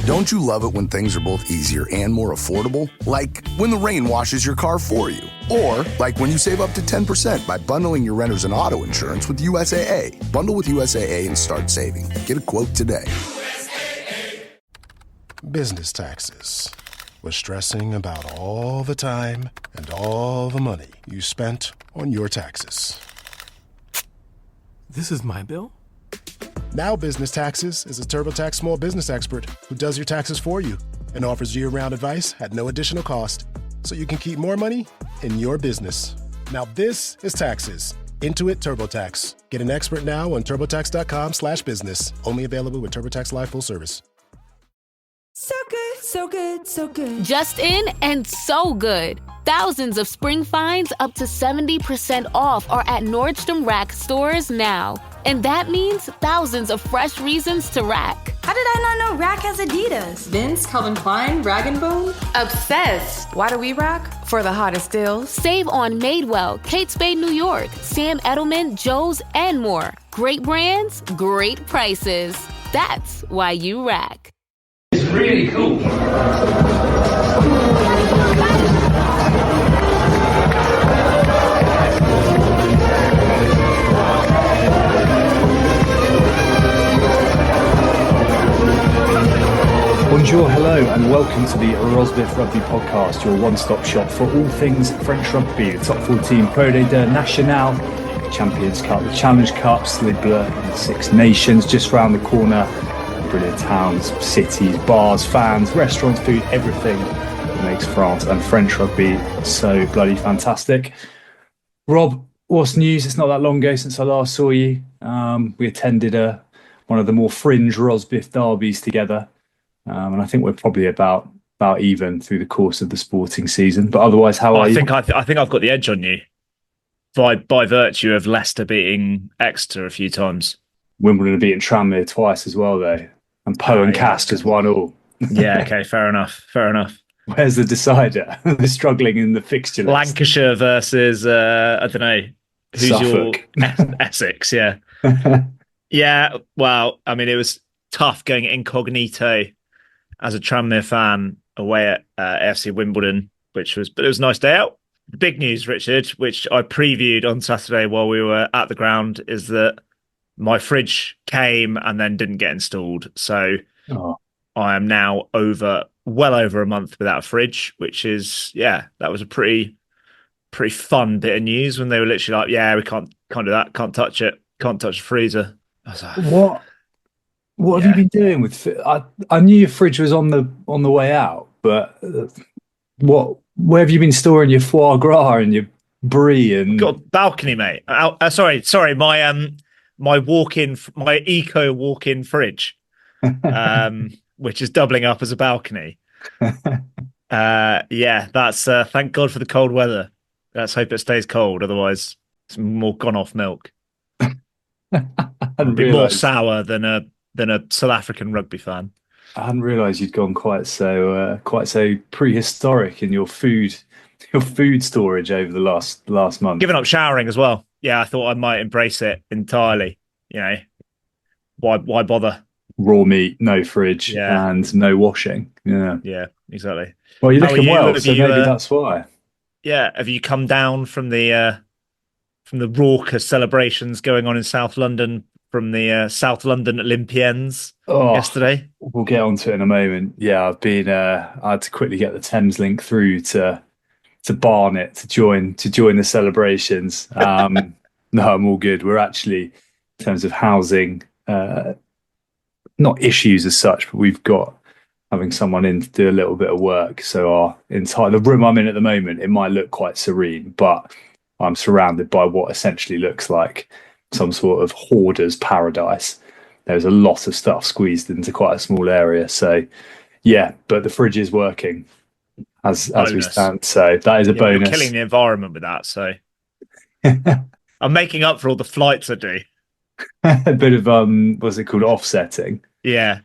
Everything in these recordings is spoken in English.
Don't you love it when things are both easier and more affordable? Like when the rain washes your car for you. Or like when you save up to 10% by bundling your renters and auto insurance with USAA. Bundle with USAA and start saving. Get a quote today. Business taxes. Was stressing about all the time and all the money you spent on your taxes. This is my bill? Now Business Taxes is a TurboTax small business expert who does your taxes for you and offers year-round advice at no additional cost, so you can keep more money in your business. Now this is taxes. Intuit TurboTax. Get an expert now on turbotax.com/business. Only available with TurboTax Live Full Service. So good, so good, so good. Just in and so good. Thousands of spring finds up to 70% off are at Nordstrom Rack stores now. And that means thousands of fresh reasons to rack. How did I not know Rack has Adidas? Vince, Calvin Klein, Rag & Bone? Obsessed. Why do we rock? For the hottest deals. Save on Madewell, Kate Spade New York, Sam Edelman, Joe's, and more. Great brands, great prices. That's why you rack. It's really cool. Bonjour, hello, and welcome to the Rosbifs Rugby Podcast, your one-stop shop for all things French rugby. The top 14 Pro de National, the Champions Cup, the Challenge Cups, Les Bleus, and the Six Nations just round the corner. Brilliant towns, cities, bars, fans, restaurants, food, everything that makes France and French rugby so bloody fantastic. Rob, what's news? It's not that long ago since I last saw you. We attended one of the more fringe Rosbif derbies together. And I think we're probably about even through the course of the sporting season. But otherwise, how are you? I think I've got the edge on you by virtue of Leicester beating Exeter a few times. Wimbledon have beaten Tranmere twice as well, though. And Poe and Castres 1-1. Yeah, okay, fair enough. Where's the decider? They're struggling in the fixture list. Lancashire versus, I don't know, who's Suffolk. your Essex, yeah. Yeah, well, I mean, it was tough going incognito as a Tranmere fan away at FC Wimbledon, but it was a nice day out. The big news, Richard, which I previewed on Saturday while we were at the ground, is that my fridge came and then didn't get installed. So I am now well over a month without a fridge, which is, that was a pretty fun bit of news when they were literally like, yeah, we can't do that, can't touch it, can't touch the freezer. I was like, What have you been doing with? I knew your fridge was on the way out, but where have you been storing your foie gras and your brie and? Got a balcony, mate. Sorry, my eco walk-in fridge, which is doubling up as a balcony. That's thank God for the cold weather. Let's hope it stays cold. Otherwise, it's more gone off milk. It'd be more sour than a South African rugby fan. I hadn't realised you'd gone quite so prehistoric in your food storage over the last month. Giving up showering as well. Yeah, I thought I might embrace it entirely. You know, why bother? Raw meat, no fridge, and no washing. Yeah, exactly. Well, you're looking well, so maybe that's why. Yeah, have you come down from the raucous celebrations going on in South London from the South London Olympians yesterday? We'll get onto it in a moment. Yeah, I've been. I had to quickly get the Thames link through to Barnet to join the celebrations. No, I'm all good. We're actually, in terms of housing, not issues as such, but we've got having someone in to do a little bit of work. So the room I'm in at the moment, it might look quite serene, but I'm surrounded by what essentially looks like some sort of hoarder's paradise. There's a lot of stuff squeezed into quite a small area. So, yeah, but the fridge is working as we stand. So that is a bonus. You're killing the environment with that. So I'm making up for all the flights I do. A bit of what's it called? Offsetting. Yeah.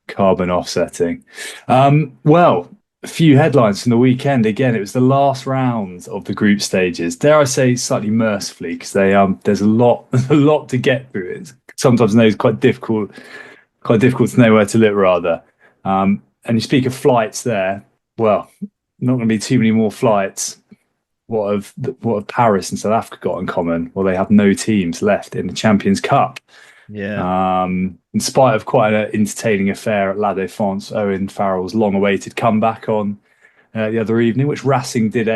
Carbon offsetting. Well, a few headlines from the weekend. Again, it was the last round of the group stages. Dare I say, slightly mercifully, because there's a lot to get through. It's sometimes it's quite difficult to know where to look. Rather, And you speak of flights there. Well, not going to be too many more flights. What have Paris and South Africa got in common? Well, they have no teams left in the Champions Cup. Yeah. In spite of quite an entertaining affair at La Défense, Owen Farrell's long-awaited comeback on the other evening, which Racing did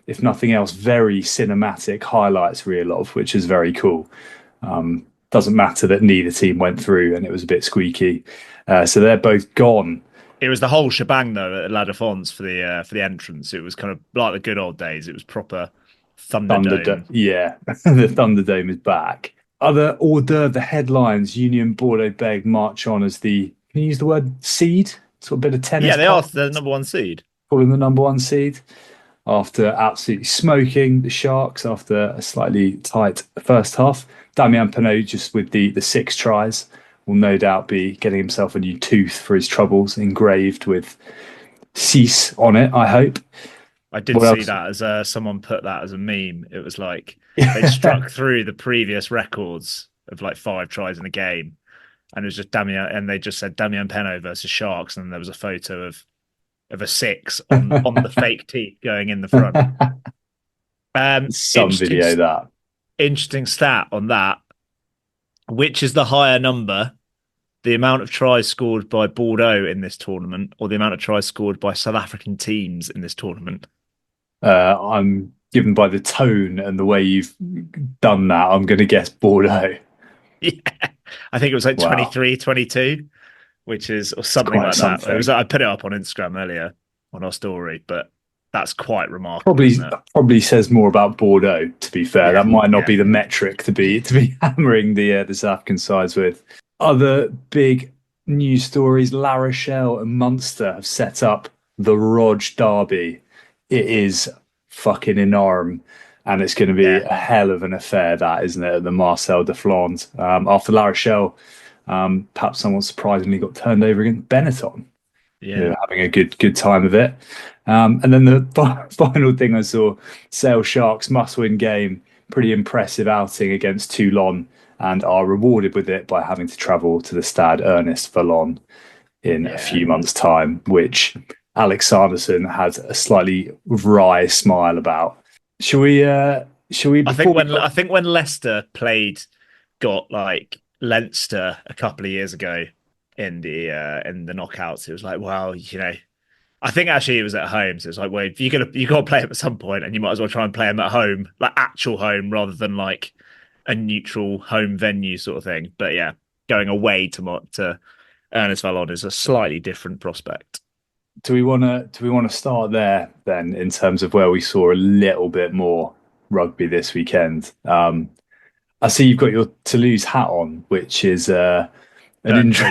if nothing else, very cinematic highlights reel of, which is very cool. Doesn't matter that neither team went through and it was a bit squeaky. So they're both gone. It was the whole shebang though at La Défense for the entrance. It was kind of like the good old days. It was proper Thunderdome. Yeah, the Thunderdome is back. Other hors d'oeuvre, the headlines: Union Bordeaux-Bègles march on as can you use the word seed? Sort of bit of tennis. Yeah, they are the number one seed. Calling the number one seed after absolutely smoking the Sharks after a slightly tight first half. Damian Penaud, just with the 6 tries, will no doubt be getting himself a new tooth for his troubles, engraved with cease on it, I hope. I did see that as someone put that as a meme. It was like they struck through the previous records of like 5 tries in a game, and it was just Damian, and they just said Damian Penaud versus Sharks, and there was a photo of a 6 on the fake teeth going in the front. Some video that. Interesting stat on that. Which is the higher number, the amount of tries scored by Bordeaux in this tournament, or the amount of tries scored by South African teams in this tournament? I'm given by the tone and the way you've done that, I'm going to guess Bordeaux. Yeah, I think it was like 23, 22, which is or something like that. I put it up on Instagram earlier on our story, but that's quite remarkable. Probably says more about Bordeaux. To be fair, that might not be the metric to be hammering the South African sides with. Other big news stories: La Rochelle and Munster have set up the Rog Derby. It is fucking enormous, and it's going to be a hell of an affair, that, isn't it? At the Marcel de Flandre. After La Rochelle, perhaps somewhat surprisingly got turned over against Benetton. Yeah, having a good time of it. And then the final thing I saw: Sale Sharks must-win game. Pretty impressive outing against Toulon, and are rewarded with it by having to travel to the Stade Ernest Vallon in a few months' time, which Alex Sanderson had a slightly wry smile about. Shall we? I think when Leicester got like Leinster a couple of years ago in the knockouts, it was like, well, I think actually it was at home, so it's like, well, if you got to play them at some point, and you might as well try and play them at home, like actual home, rather than like a neutral home venue sort of thing. But yeah, going away to Ernest Vallon is a slightly different prospect. Do we want to start there then, in terms of where we saw a little bit more rugby this weekend? I see you've got your Toulouse hat on, which is an intro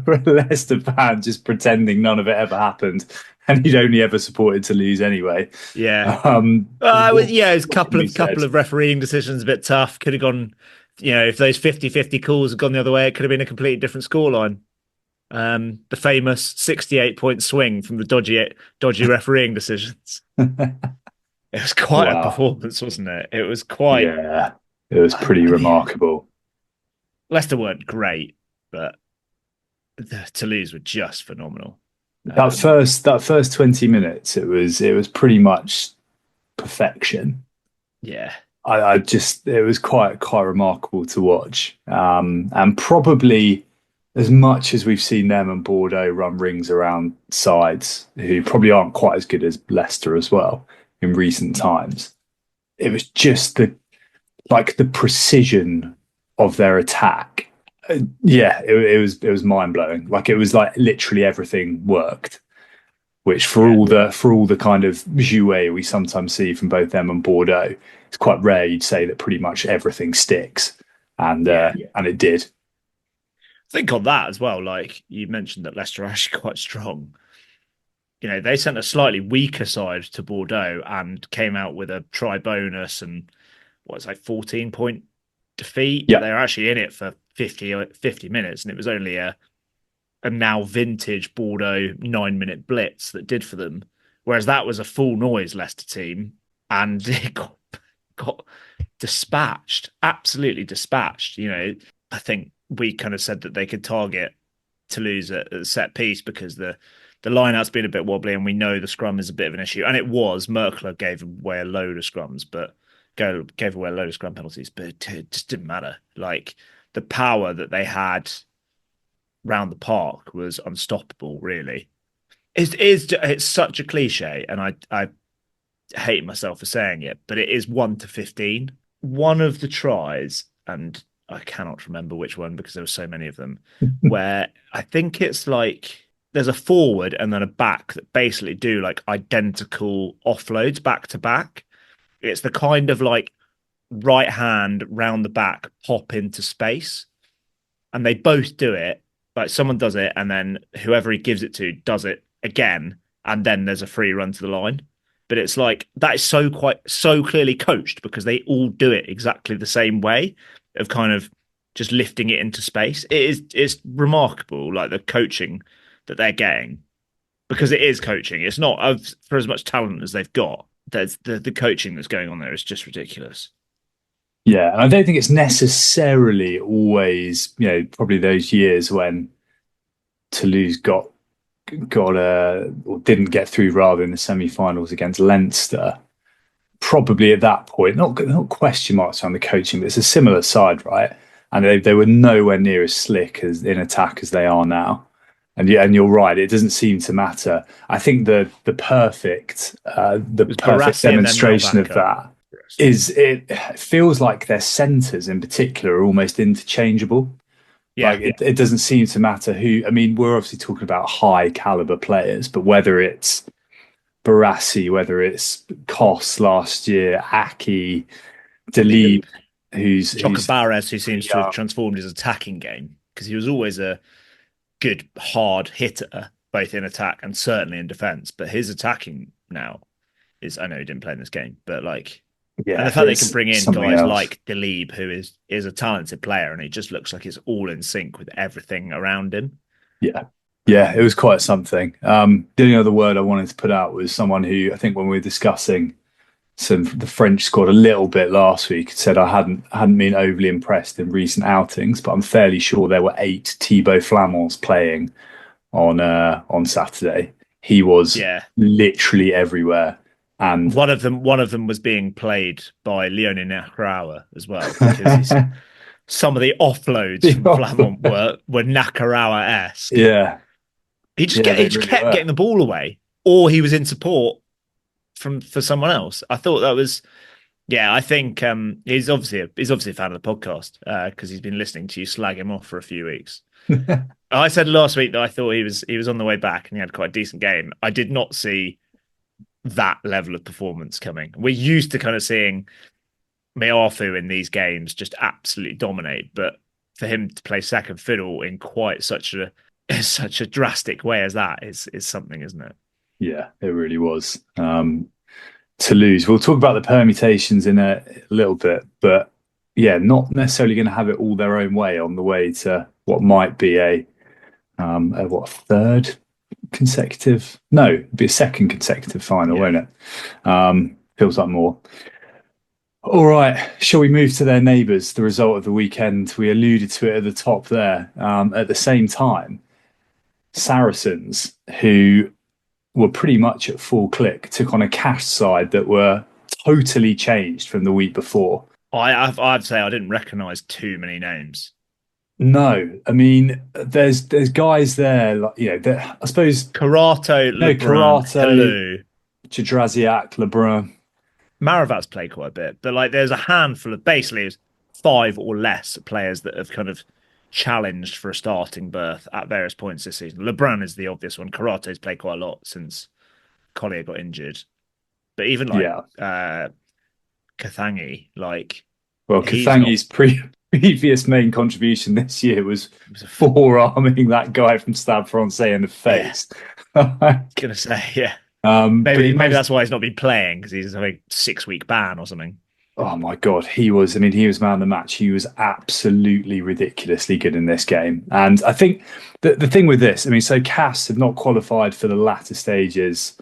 for a Leicester fan, just pretending none of it ever happened, and he'd only ever supported Toulouse anyway. Yeah, it was a couple of refereeing decisions a bit tough. Could have gone, if those 50-50 calls had gone the other way, it could have been a completely different scoreline. The famous 68-point swing from the dodgy refereeing decisions. It was quite a performance, wasn't it? It was quite. Yeah, it was pretty remarkable. Leicester weren't great, but the Toulouse were just phenomenal. That first 20 minutes, it was pretty much perfection. Yeah, it was quite remarkable to watch, and probably as much as we've seen them and Bordeaux run rings around sides who probably aren't quite as good as Leicester as well in recent times. It was just the precision of their attack. It was mind blowing. Like, it was like literally everything worked, which for all the kind of jouet we sometimes see from both them and Bordeaux, it's quite rare you'd say that pretty much everything sticks, and it did. I think on that as well, like you mentioned that Leicester are actually quite strong. They sent a slightly weaker side to Bordeaux and came out with a try bonus and 14-point defeat. Yeah. They were actually in it for 50 minutes, and it was only a now vintage Bordeaux 9-minute blitz that did for them. Whereas that was a full noise Leicester team, and it got dispatched, absolutely dispatched. I think we kind of said that they could target Toulouse at the set piece because the line-out's been a bit wobbly and we know the scrum is a bit of an issue. And it was. Merkler gave away a load of scrums, but gave away a load of scrum penalties, but it just didn't matter. Like, the power that they had round the park was unstoppable, really. It's such a cliche, and I hate myself for saying it, but it is 1-15. One of the tries, and I cannot remember which one because there were so many of them, where I think it's like there's a forward and then a back that basically do like identical offloads back to back. It's the kind of like right hand round the back pop into space, and they both do it. Like, someone does it, and then whoever he gives it to does it again, and then there's a free run to the line. But it's like that is so clearly coached because they all do it exactly the same way of kind of just lifting it into space. It's remarkable, like the coaching that they're getting, because it is coaching. It's not for as much talent as they've got. There's the coaching that's going on there is just ridiculous. Yeah, and I don't think it's necessarily always, probably those years when Toulouse or didn't get through rather in the semi-finals against Leicester. Probably at that point, not question marks on the coaching, but it's a similar side, right? And they were nowhere near as slick as in attack as they are now. And you're right, it doesn't seem to matter. I think the perfect demonstration of that is it feels like their centres in particular are almost interchangeable. Yeah, like it doesn't seem to matter who. I mean, we're obviously talking about high caliber players, but whether it's Barassi, whether it's Kos last year, Aki, Dalib, who's Chocobares, who seems to have transformed his attacking game, because he was always a good hard hitter, both in attack and certainly in defence. But his attacking now is, I know he didn't play in this game, but like. Yeah, and the fact they can bring in guys like Dalib, who is a talented player, and he just looks like it's all in sync with everything around him. Yeah, it was quite something. The only other word I wanted to put out was someone who, I think when we were discussing the French squad a little bit last week, said I hadn't been overly impressed in recent outings, but I'm fairly sure there were 8 Thibaut Flamands playing on Saturday. He was literally everywhere. And one of them was being played by Leone Nakarawa as well, because some of the offloads from Flamand were Nakarawa-esque. Yeah, he just kept getting the ball away, or he was in support for someone else. I thought that was, I think he's obviously a fan of the podcast because he's been listening to you slag him off for a few weeks. I said last week that I thought he was on the way back and he had quite a decent game. I did not see that level of performance coming. We're used to kind of seeing Meafu in these games just absolutely dominate, but for him to play second fiddle in quite such a drastic way as that is something, isn't it? Yeah, it really was. Toulouse, we'll talk about the permutations in a little bit, but not necessarily going to have it all their own way on the way to what might be a third consecutive, no, it'd be a second consecutive final, won't it? Feels like more. All right, shall we move to their neighbours, the result of the weekend? We alluded to it at the top there. At the same time, Saracens, who were pretty much at full click, took on a Castres side that were totally changed from the week before. I'd say I didn't recognise too many names. No, I mean, there's guys there, like, I suppose Karato, Chadraziak, Lebrun. Maravat's played quite a bit, but like there's a handful of basically 5 or less players that have kind of challenged for a starting berth at various points this season. Lebrun is the obvious one. Karato's played quite a lot since Collier got injured, but even like Kathangi, Kathangi's previous main contribution this year was forearming that guy from Stade Francais in the face. I was going to say, maybe that's why he's not been playing, because he's having a 6-week ban or something. Oh my God, he was man of the match. He was absolutely ridiculously good in this game. And I think the thing with this, so Castres have not qualified for the latter stages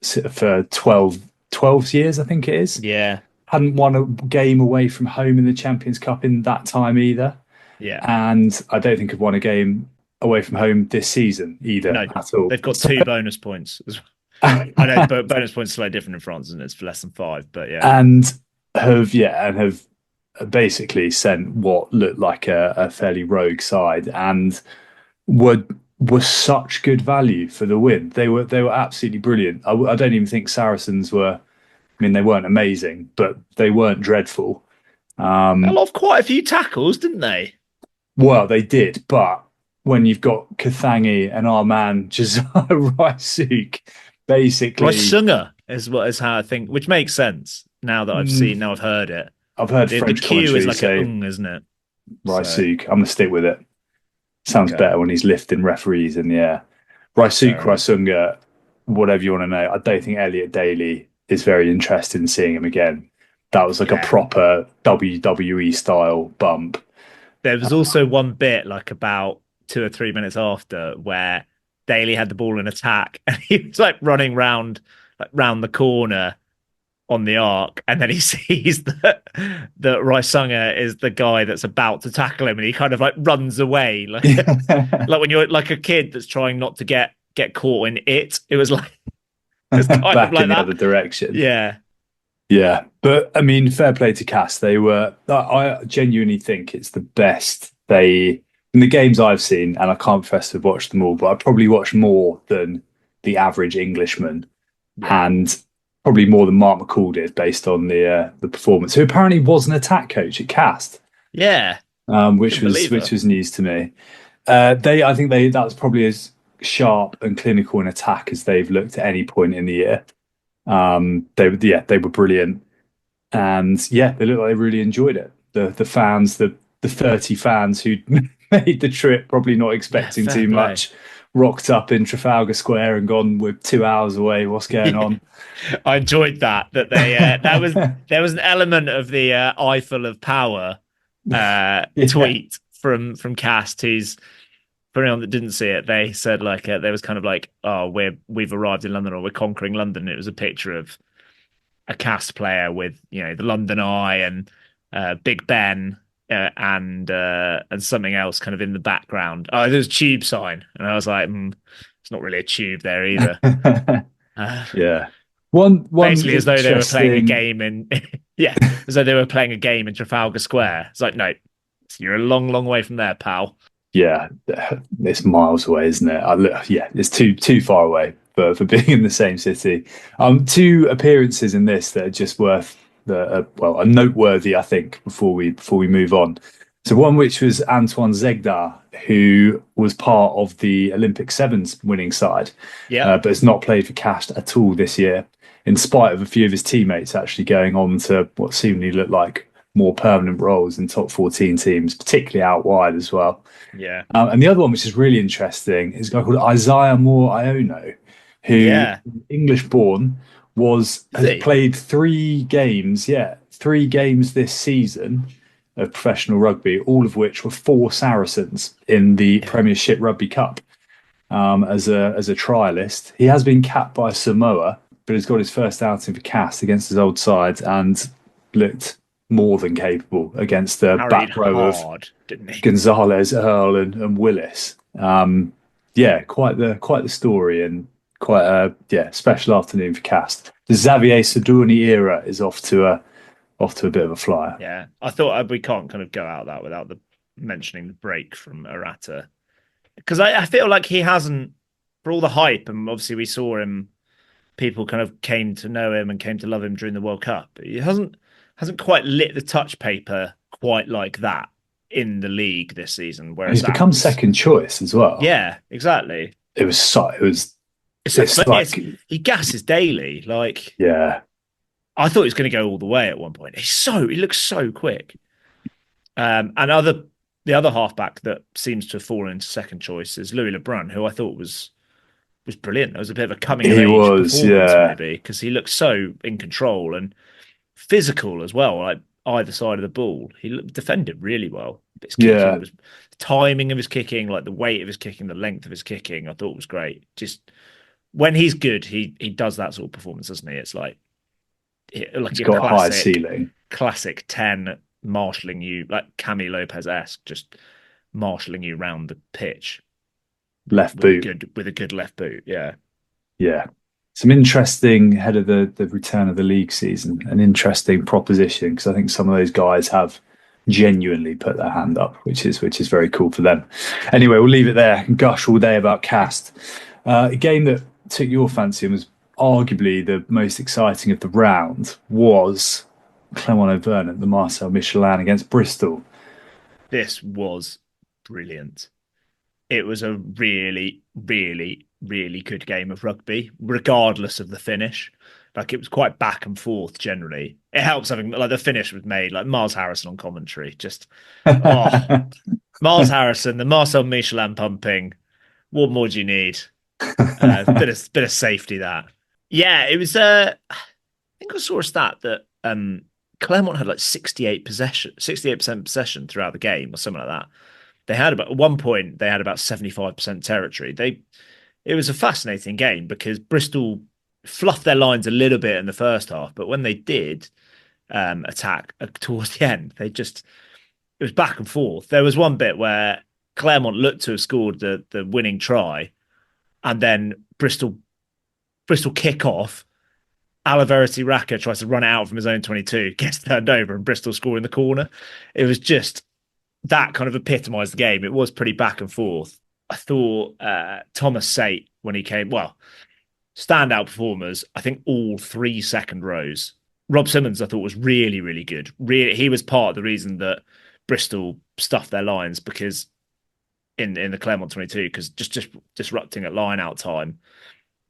for 12 years, I think it is. Yeah. Hadn't won a game away from home in the Champions Cup in that time either. Yeah. And I don't think have won a game away from home this season either No, at all. they've got 2 bonus points as well. I know, but bonus points are slightly different in France, and it's for less than 5. But yeah, and have basically sent what looked like a fairly rogue side, and were such good value for the win. They were absolutely brilliant. I don't even think Saracens were. I mean, they weren't amazing, but they weren't dreadful. they lost quite a few tackles, didn't they? Well, they did, but when you've got Kathangi and our man Josiah Raisuk, basically Raisunga is how I think, which makes sense now that I've heard it. I've heard the French Q is like say, isn't it? Raisuk. I'm gonna stick with it. Sounds better when he's lifting referees in the air. Raisunga, whatever you want to know. I don't think Elliot Daly is very interested in seeing him again. That was like a proper WWE style bump. There was also one bit like about 2 or 3 minutes after where Daly had the ball in attack and he was like running round the corner on the arc, and then he sees that Raisunga is the guy that's about to tackle him, and he kind of like runs away like like when you're like a kid that's trying not to get caught in it. It was like it's kind back of like in the other direction. Yeah, but I mean, fair play to Castres. They were. I genuinely think it's the best in the games I've seen, and I can't profess to have watched them all, but I probably watched more than the average Englishman, and probably more than Mark McCall did, based on the performance. Who apparently was an attack coach at Castres. Yeah, which was news to me. I think that's probably as sharp and clinical an attack as they've looked at any point in the year. They were brilliant, and they looked like they really enjoyed it. The fans, the 30 fans who made the trip, probably not expecting too much, rocked up in Trafalgar Square and gone, we're 2 hours away, what's going on? I enjoyed that they there was an element of the Eiffel of Power tweet from Cast, who's, for anyone that didn't see it, they said like there was kind of like, oh, we've arrived in London, or we're conquering London. It was a picture of a Cast player with, you know, the London Eye and Big Ben and something else kind of in the background. Oh, there's a tube sign, and I was like, it's not really a tube there either. One basically as though they were playing a game in as though they were playing a game in Trafalgar Square. It's like, no, you're a long, long way from there, pal. Yeah, it's miles away, isn't it? It's too far away for being in the same city. 2 appearances in this that are just worth are noteworthy, I think, before we move on. So one which was Antoine Zegdar, who was part of the Olympic Sevens winning side, but has not played for Castres at all this year, in spite of a few of his teammates actually going on to what seemingly looked like more permanent roles in top 14 teams, particularly out wide as well. Yeah. And the other one, which is really interesting, is a guy called Isaiah Moore Iono, who English born, has played 3 games this season of professional rugby, all of which were for Saracens in the Premiership Rugby Cup as a trialist. He has been capped by Samoa, but has got his first outing for Castres against his old side and looked more than capable against the back row of Gonzalez, Earl, and Willis. Quite the story, and quite a special afternoon for Castres. The Xavier Sadurni era is off to a bit of a flyer. Yeah, I thought we can't kind of go out that without mentioning the break from Arata, because I feel like he hasn't, for all the hype, and obviously we saw him, people kind of came to know him and came to love him during the World Cup. He hasn't quite lit the touch paper quite like that in the league this season. Whereas he's become second choice as well. Yeah, exactly. He gasses daily. Like, I thought he was going to go all the way at one point. He looks so quick. And the other halfback that seems to have fallen into second choice is Louis Lebrun, who I thought was brilliant. It was a bit of a coming of age performance, maybe, because he looked so in control and physical as well, like either side of the ball. He defended really well. His kicking was, the timing of his kicking, like the weight of his kicking, the length of his kicking, I thought was great. Just when he's good, he does that sort of performance, doesn't he? It's like he's got a high ceiling. Classic 10 marshalling you, like Cami Lopez-esque, just marshalling you round the pitch. left boot. With a good left boot, yeah. Yeah. Some interesting ahead of the return of the league season, an interesting proposition, because I think some of those guys have genuinely put their hand up, which is very cool for them. Anyway, we'll leave it there and gush all day about Castres. A game that took your fancy and was arguably the most exciting of the round was Clermont Auvergne at the Marcel Michelin against Bristol. This was brilliant. It was a really, really, really good game of rugby, regardless of the finish. Like, it was quite back and forth generally. It helps having, like, the finish was made, like Miles Harrison on commentary. Just, Miles Harrison, the Marcel Michelin pumping. What more do you need? Bit of safety, that. Yeah, it was, I think I saw a stat that Clermont had like 68% possession throughout the game or something like that. They had about, at one point, they had about 75% territory. It was a fascinating game because Bristol fluffed their lines a little bit in the first half, but when they did attack towards the end, it was back and forth. There was one bit where Clermont looked to have scored the winning try, and then Bristol kick off. Alaverity Raka tries to run it out from his own 22, gets turned over, and Bristol score in the corner. It was just, that kind of epitomised the game. It was pretty back and forth. I thought Thomas Sate, when he came, standout performers, I think all 3 second rows. Rob Simmons, I thought, was really, really good. He was part of the reason that Bristol stuffed their lines, because in the Clermont 22, because just disrupting at line out time.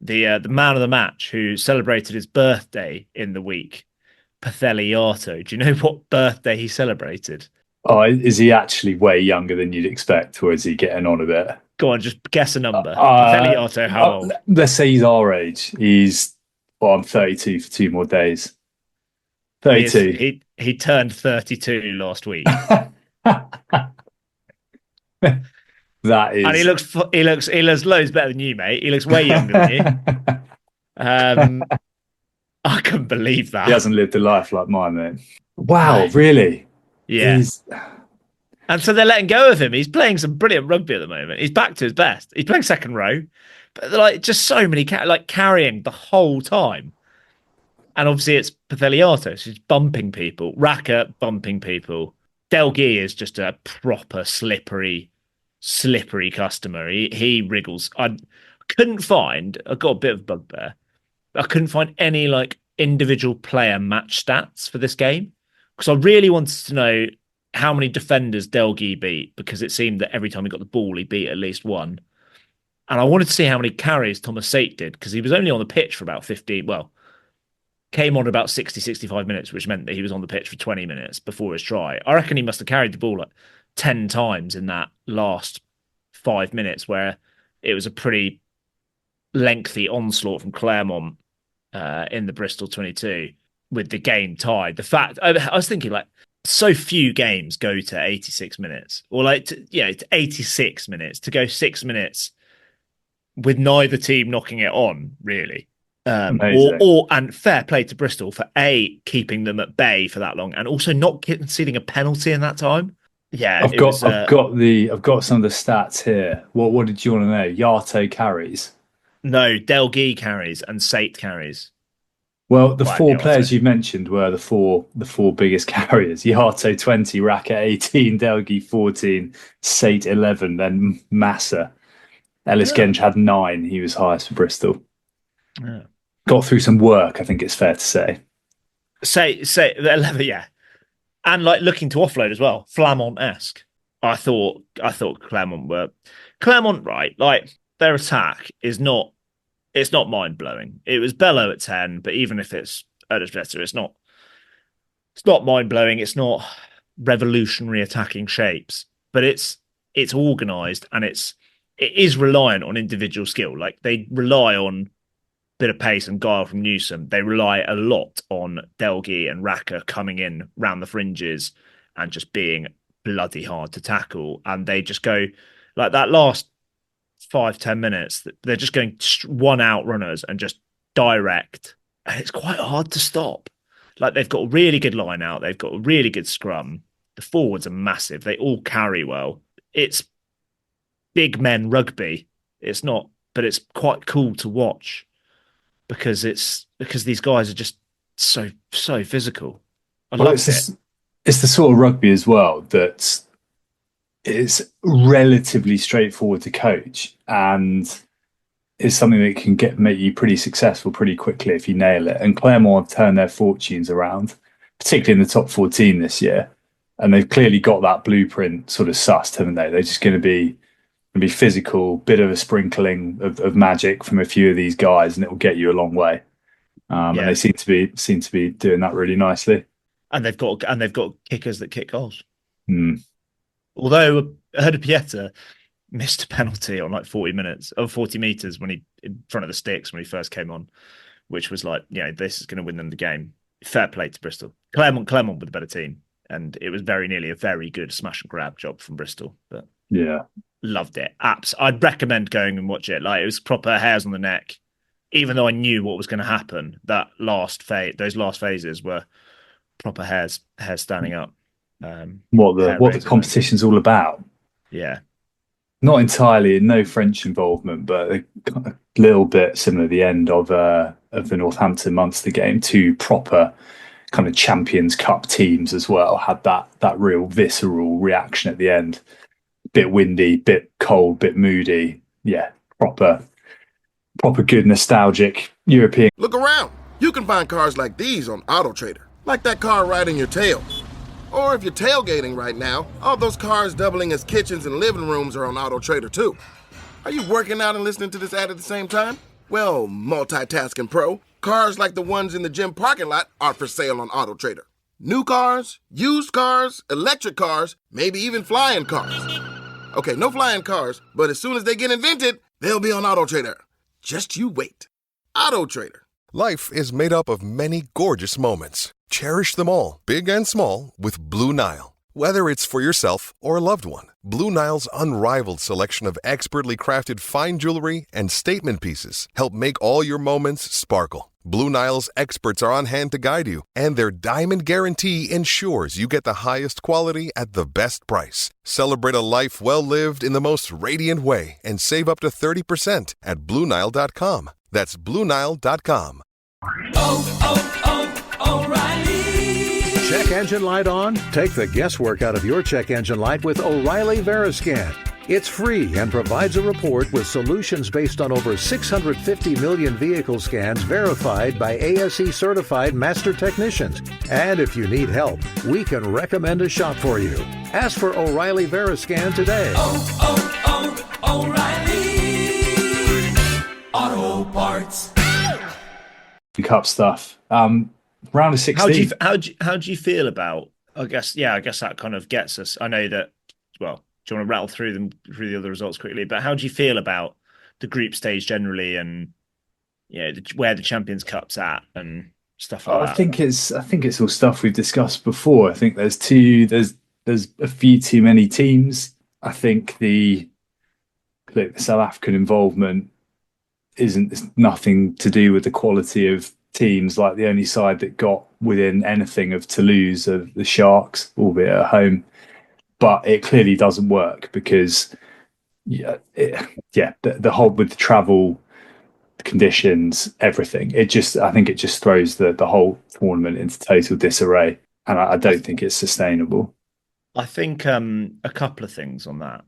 The man of the match, who celebrated his birthday in the week, Patheliato. Do you know what birthday he celebrated? Oh, is he actually way younger than you'd expect, or is he getting on a bit? Go on, just guess a number. Patheliato, how old? Let's say he's our age. I'm 32 for 2 more days. 32. He turned 32 last week. That is, and he looks loads better than you, mate. He looks way younger than you. I couldn't believe that. He hasn't lived a life like mine, mate. Wow, really? Yeah. And so they're letting go of him. He's playing some brilliant rugby at the moment. He's back to his best. He's playing second row, but like just so many carrying the whole time. And obviously it's Patheliato, so he's bumping people. Raka bumping people. Delguy is just a proper slippery customer. He wriggles. I got a bit of bugbear. I couldn't find any like individual player match stats for this game, because I really wanted to know how many defenders Delguy beat, because it seemed that every time he got the ball, he beat at least one. And I wanted to see how many carries Thomas Sate did, because he was only on the pitch for about 15. Well, came on about 60, 65 minutes, which meant that he was on the pitch for 20 minutes before his try. I reckon he must have carried the ball like 10 times in that last 5 minutes, where it was a pretty lengthy onslaught from Clermont in the Bristol 22 with the game tied. The fact, I was thinking, like, so few games go to 86 minutes, or like to 86 minutes, to go 6 minutes with neither team knocking it on, really. And fair play to Bristol for keeping them at bay for that long, and also not conceding a penalty in that time. Yeah, I've got some of the stats here. What did you want to know? Yato carries. No, Delguy carries and Sate carries. Well, the 4 players you mentioned were the four biggest carriers. Yato 20, Raka 18, Delguy 14, Sate 11, then Massa. Ellis Genge had 9. He was highest for Bristol. Yeah. Got through some work, I think it's fair to say. Say 11, yeah. And like looking to offload as well, Flamont-esque. I thought Clermont, right? Like, their attack is not. It's not mind blowing. It was Bello at 10, but even if it's better, it's not. It's not mind blowing. It's not revolutionary attacking shapes, but it's organised, and it is reliant on individual skill. Like, they rely on bit of pace and guile from Newsom. They rely a lot on Delguy and Raka coming in round the fringes and just being bloody hard to tackle. And they just go like that last 5-10 minutes. They're just going 1 out runners and just direct. And it's quite hard to stop. Like, they've got a really good line out. They've got a really good scrum. The forwards are massive. They all carry well. It's big men rugby. It's not, but it's quite cool to watch because these guys are just so physical. I love it. It's the sort of rugby as well that is relatively straightforward to coach and is something that can make you pretty successful pretty quickly if you nail it. And Clermont have turned their fortunes around, particularly in the top 14 this year. And they've clearly got that blueprint sort of sussed, haven't they? They're just going to be physical, bit of a sprinkling of magic from a few of these guys, and it will get you a long way. And they seem to be doing that really nicely. And they've got kickers that kick goals. Mm. Although Heralded Pieta missed a penalty on like 40 meters when he in front of the sticks when he first came on, which was like, this is going to win them the game. Fair play to Bristol. Clermont were the better team, and it was very nearly a very good smash and grab job from Bristol. But yeah, loved it. I'd recommend going and watch it. Like, it was proper hairs on the neck. Even though I knew what was going to happen, those last phases were proper hairs standing up. What the competition's all about. Yeah. Not entirely, no French involvement, but a little bit similar at the end of the Northampton Munster game. Two proper kind of Champions Cup teams as well had that real visceral reaction at the end. Bit windy, bit cold, bit moody. Yeah, proper good nostalgic European. Look around. You can find cars like these on AutoTrader, like that car riding your tail. Or if you're tailgating right now, all those cars doubling as kitchens and living rooms are on AutoTrader too. Are you working out and listening to this ad at the same time? Well, multitasking pro, cars like the ones in the gym parking lot are for sale on AutoTrader. New cars, used cars, electric cars, maybe even flying cars. Okay, no flying cars, but as soon as they get invented, they'll be on AutoTrader. Just you wait. AutoTrader. Life is made up of many gorgeous moments. Cherish them all, big and small, with Blue Nile. Whether it's for yourself or a loved one, Blue Nile's unrivaled selection of expertly crafted fine jewelry and statement pieces help make all your moments sparkle. Blue Nile's experts are on hand to guide you, and their diamond guarantee ensures you get the highest quality at the best price. Celebrate a life well lived in the most radiant way and save up to 30% at BlueNile.com. That's BlueNile.com. O'Reilly. Check engine light on? Take the guesswork out of your check engine light with O'Reilly Veriscan. It's free and provides a report with solutions based on over 650 million vehicle scans verified by ASE certified master technicians. And if you need help, we can recommend a shop for you. Ask for O'Reilly Veriscan today. O'Reilly Auto Parts. Cup stuff. Round of 16. How do you feel about? I guess that kind of gets us. I know that. Well, do you want to rattle through the other results quickly? But how do you feel about the group stage generally, and where the Champions Cup's at and stuff like that? I think it's all stuff we've discussed before. I think there's a few too many teams. I think the South African involvement it's nothing to do with the quality of teams. Like, the only side that got within anything of Toulouse are the Sharks, albeit at home. But it clearly doesn't work because, the whole with the travel conditions, everything. I think it just throws the whole tournament into total disarray, and I don't think it's sustainable. I think a couple of things on that.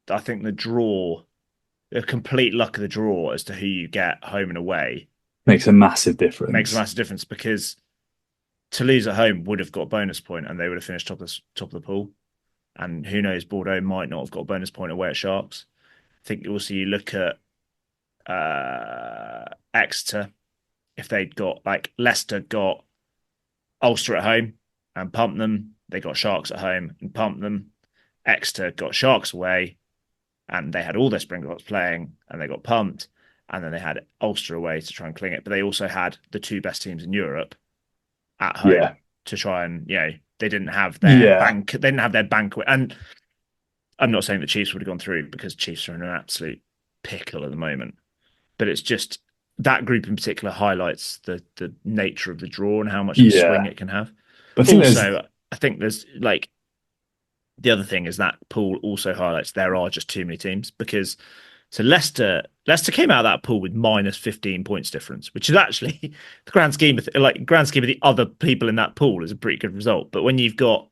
I think the complete luck of the draw as to who you get home and away makes a massive difference. Because Toulouse at home would have got a bonus point and they would have finished top of the pool. And who knows, Bordeaux might not have got a bonus point away at Sharks. I think also you look at Exeter, if they'd got, like, Leicester got Ulster at home and pumped them. They got Sharks at home and pumped them. Exeter got Sharks away and they had all their Springboks playing and they got pumped. And then they had Ulster away to try and cling it. But they also had the two best teams in Europe at home to try and, they didn't have their bank. They didn't have their banquet. And I'm not saying the Chiefs would have gone through because Chiefs are in an absolute pickle at the moment. But it's just that group in particular highlights the nature of the draw and how much of a swing it can have. But I think there's the other thing is that pool also highlights there are just too many teams, because So Leicester came out of that pool with minus 15 points difference, which is actually the grand scheme of the other people in that pool is a pretty good result. But when you've got,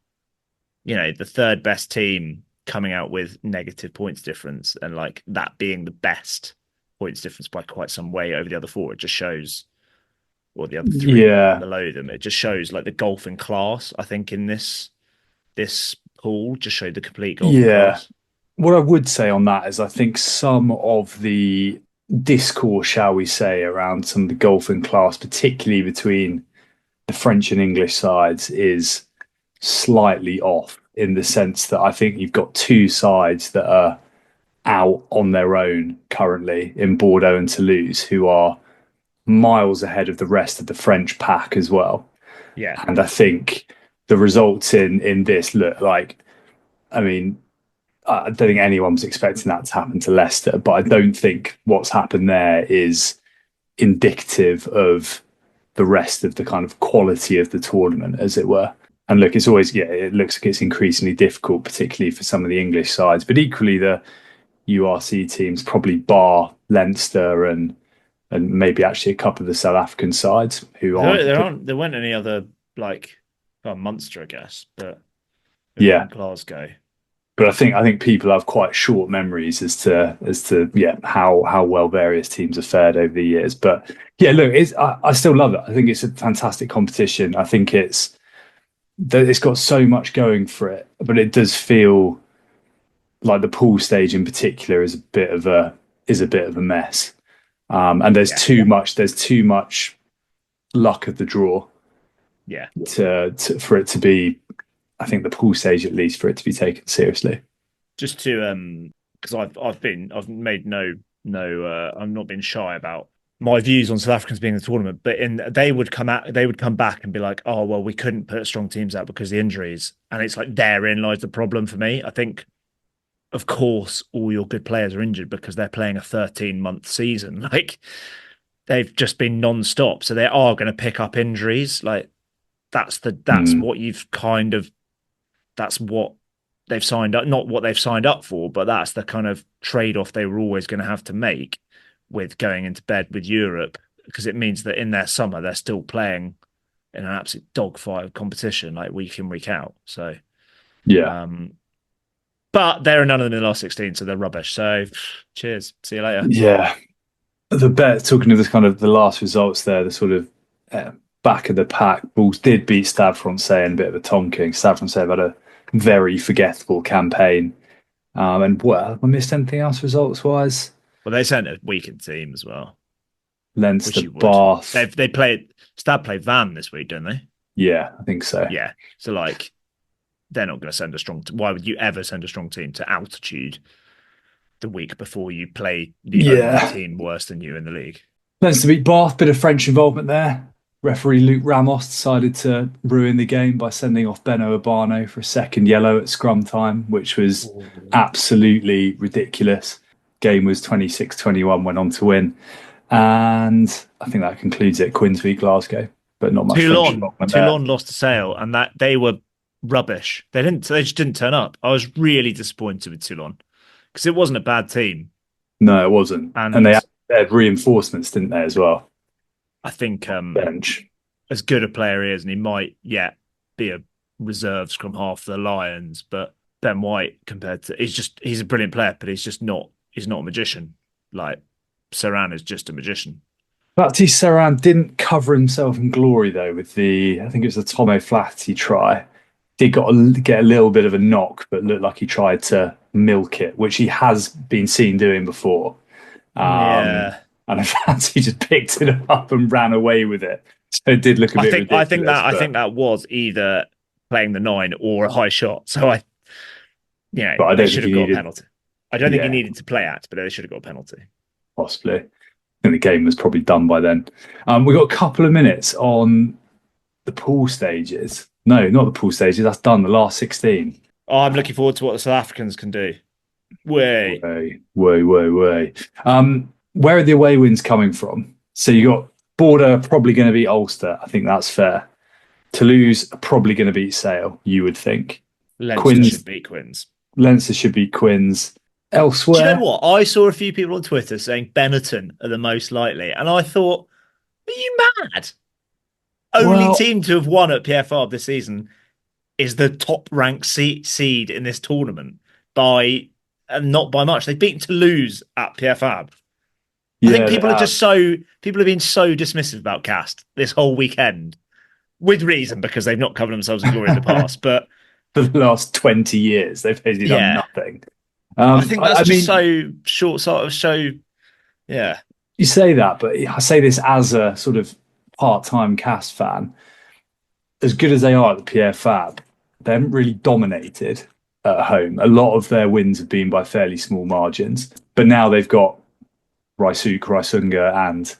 the third best team coming out with negative points difference and like that being the best points difference by quite some way over the other four, it just shows, or the other three below them, it just shows like the golfing class, I think, in this pool just showed the complete golfing class. What I would say on that is I think some of the discourse, shall we say, around some of the golfing class, particularly between the French and English sides, is slightly off, in the sense that I think you've got two sides that are out on their own currently in Bordeaux and Toulouse, who are miles ahead of the rest of the French pack as well. Yeah. And I think the results in this look like, I mean, I don't think anyone was expecting that to happen to Leicester, but I don't think what's happened there is indicative of the rest of the kind of quality of the tournament, as it were. And look, it's always, it looks like it's increasingly difficult, particularly for some of the English sides, but equally the URC teams, probably bar Leinster and maybe actually a couple of the South African sides who there weren't any other, like, Munster, I guess, but Glasgow. But I think people have quite short memories as to how well various teams have fared over the years. But look, I still love it. I think it's a fantastic competition. I think it's got so much going for it, but it does feel like the pool stage in particular is a bit of a mess. And there's too much luck of the draw. Yeah. For it to be, I think the pool stage at least, for it to be taken seriously. Just to because I've not been shy about my views on South Africans being in the tournament, but they would come back and be like, oh well, we couldn't put strong teams out because of the injuries, and it's like therein lies the problem for me. I think, of course, all your good players are injured because they're playing a 13-month season. Like, they've just been non-stop, so they are going to pick up injuries. Like, that's what you've kind of. That's what they've signed up, not what they've signed up for, but that's the kind of trade-off they were always going to have to make with going into bed with Europe, because it means that in their summer, they're still playing in an absolute dogfight of competition, like week in, week out. So, but there are none of them in the last 16, so they're rubbish. So, cheers. See you later. Yeah. Talking of this kind of the last results there, the sort of back of the pack, Bulls did beat Stade Francais in a bit of a tonking. Stade Francais have had a very forgettable campaign. And I missed anything else results wise? Well, they sent a weakened team as well. Leinster, Bath. Stade played Van this week, don't they? Yeah, I think so. Yeah. So, like, they're not going to send a strong team. Why would you ever send a strong team to altitude the week before you play the only team worse than you in the league? Leinster beat Bath, bit of French involvement there. Referee Luke Ramos decided to ruin the game by sending off Beno Urbano for a second yellow at scrum time, which was absolutely ridiculous. Game was 26-21, went on to win. And I think that concludes it. Quins v Glasgow, but not much. Toulon lost to Sale, and that they were rubbish. They just didn't turn up. I was really disappointed with Toulon because it wasn't a bad team. No, it wasn't. And they had reinforcements, didn't they, as well? I think bench. As good a player he is, and he might be a reserve scrum half for the Lions, but Ben White he's a brilliant player, but he's not a magician. Like, Saran is just a magician. Baptiste Saran didn't cover himself in glory though with I think it was the Tom O'Flaherty try. Did get a little bit of a knock, but looked like he tried to milk it, which he has been seen doing before. And he just picked it up and ran away with it. So it did look a bit ridiculous. I think that was either playing the 9 or a high shot. So they should have got a penalty. I don't think he needed to play at, but they should have got a penalty. Possibly. I think the game was probably done by then. We've got a couple of minutes on the pool stages. No, not the pool stages. That's done. The last 16. Oh, I'm looking forward to what the South Africans can do. Way. Where are the away wins coming from? So you got Bordeaux probably going to beat Ulster. I think that's fair. Toulouse are probably going to beat Sale, you would think. Leinster should beat Quins. Leinster should beat Quins. Elsewhere, do you know what? I saw a few people on Twitter saying Benetton are the most likely, and I thought, are you mad? Only team to have won at Pierre Fabre this season is the top ranked seed in this tournament by, and not by much. They've beaten Toulouse at Pierre Fabre. I think people are being so dismissive about Castres this whole weekend, with reason, because they've not covered themselves in glory in the past. But for the last 20 years, they've basically done nothing. I think that's just so short sort of show. Yeah. You say that, but I say this as a sort of part-time Castres fan. As good as they are at the Pierre Fabre, they haven't really dominated at home. A lot of their wins have been by fairly small margins. But now they've got Raisunga and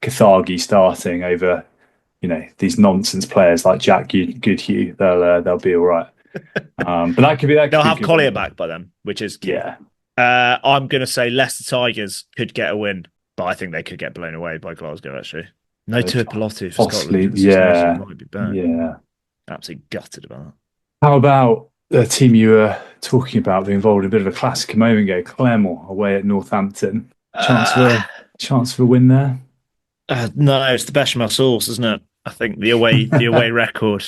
Cathagi starting over, these nonsense players like Jack Goodhue. They'll be all right. But that could be that. They'll have Collier back by them, which is key. Yeah. I'm going to say Leicester Tigers could get a win, but I think they could get blown away by Glasgow. Actually, no Tuipulotu for Scotland. Might be bad. Yeah, absolutely gutted about that. How about the team you were talking about being involved in a bit of a classic a moment ago? Clermont away at Northampton. Chance for a win there? No, it's the bechamel sauce, isn't it? I think the away record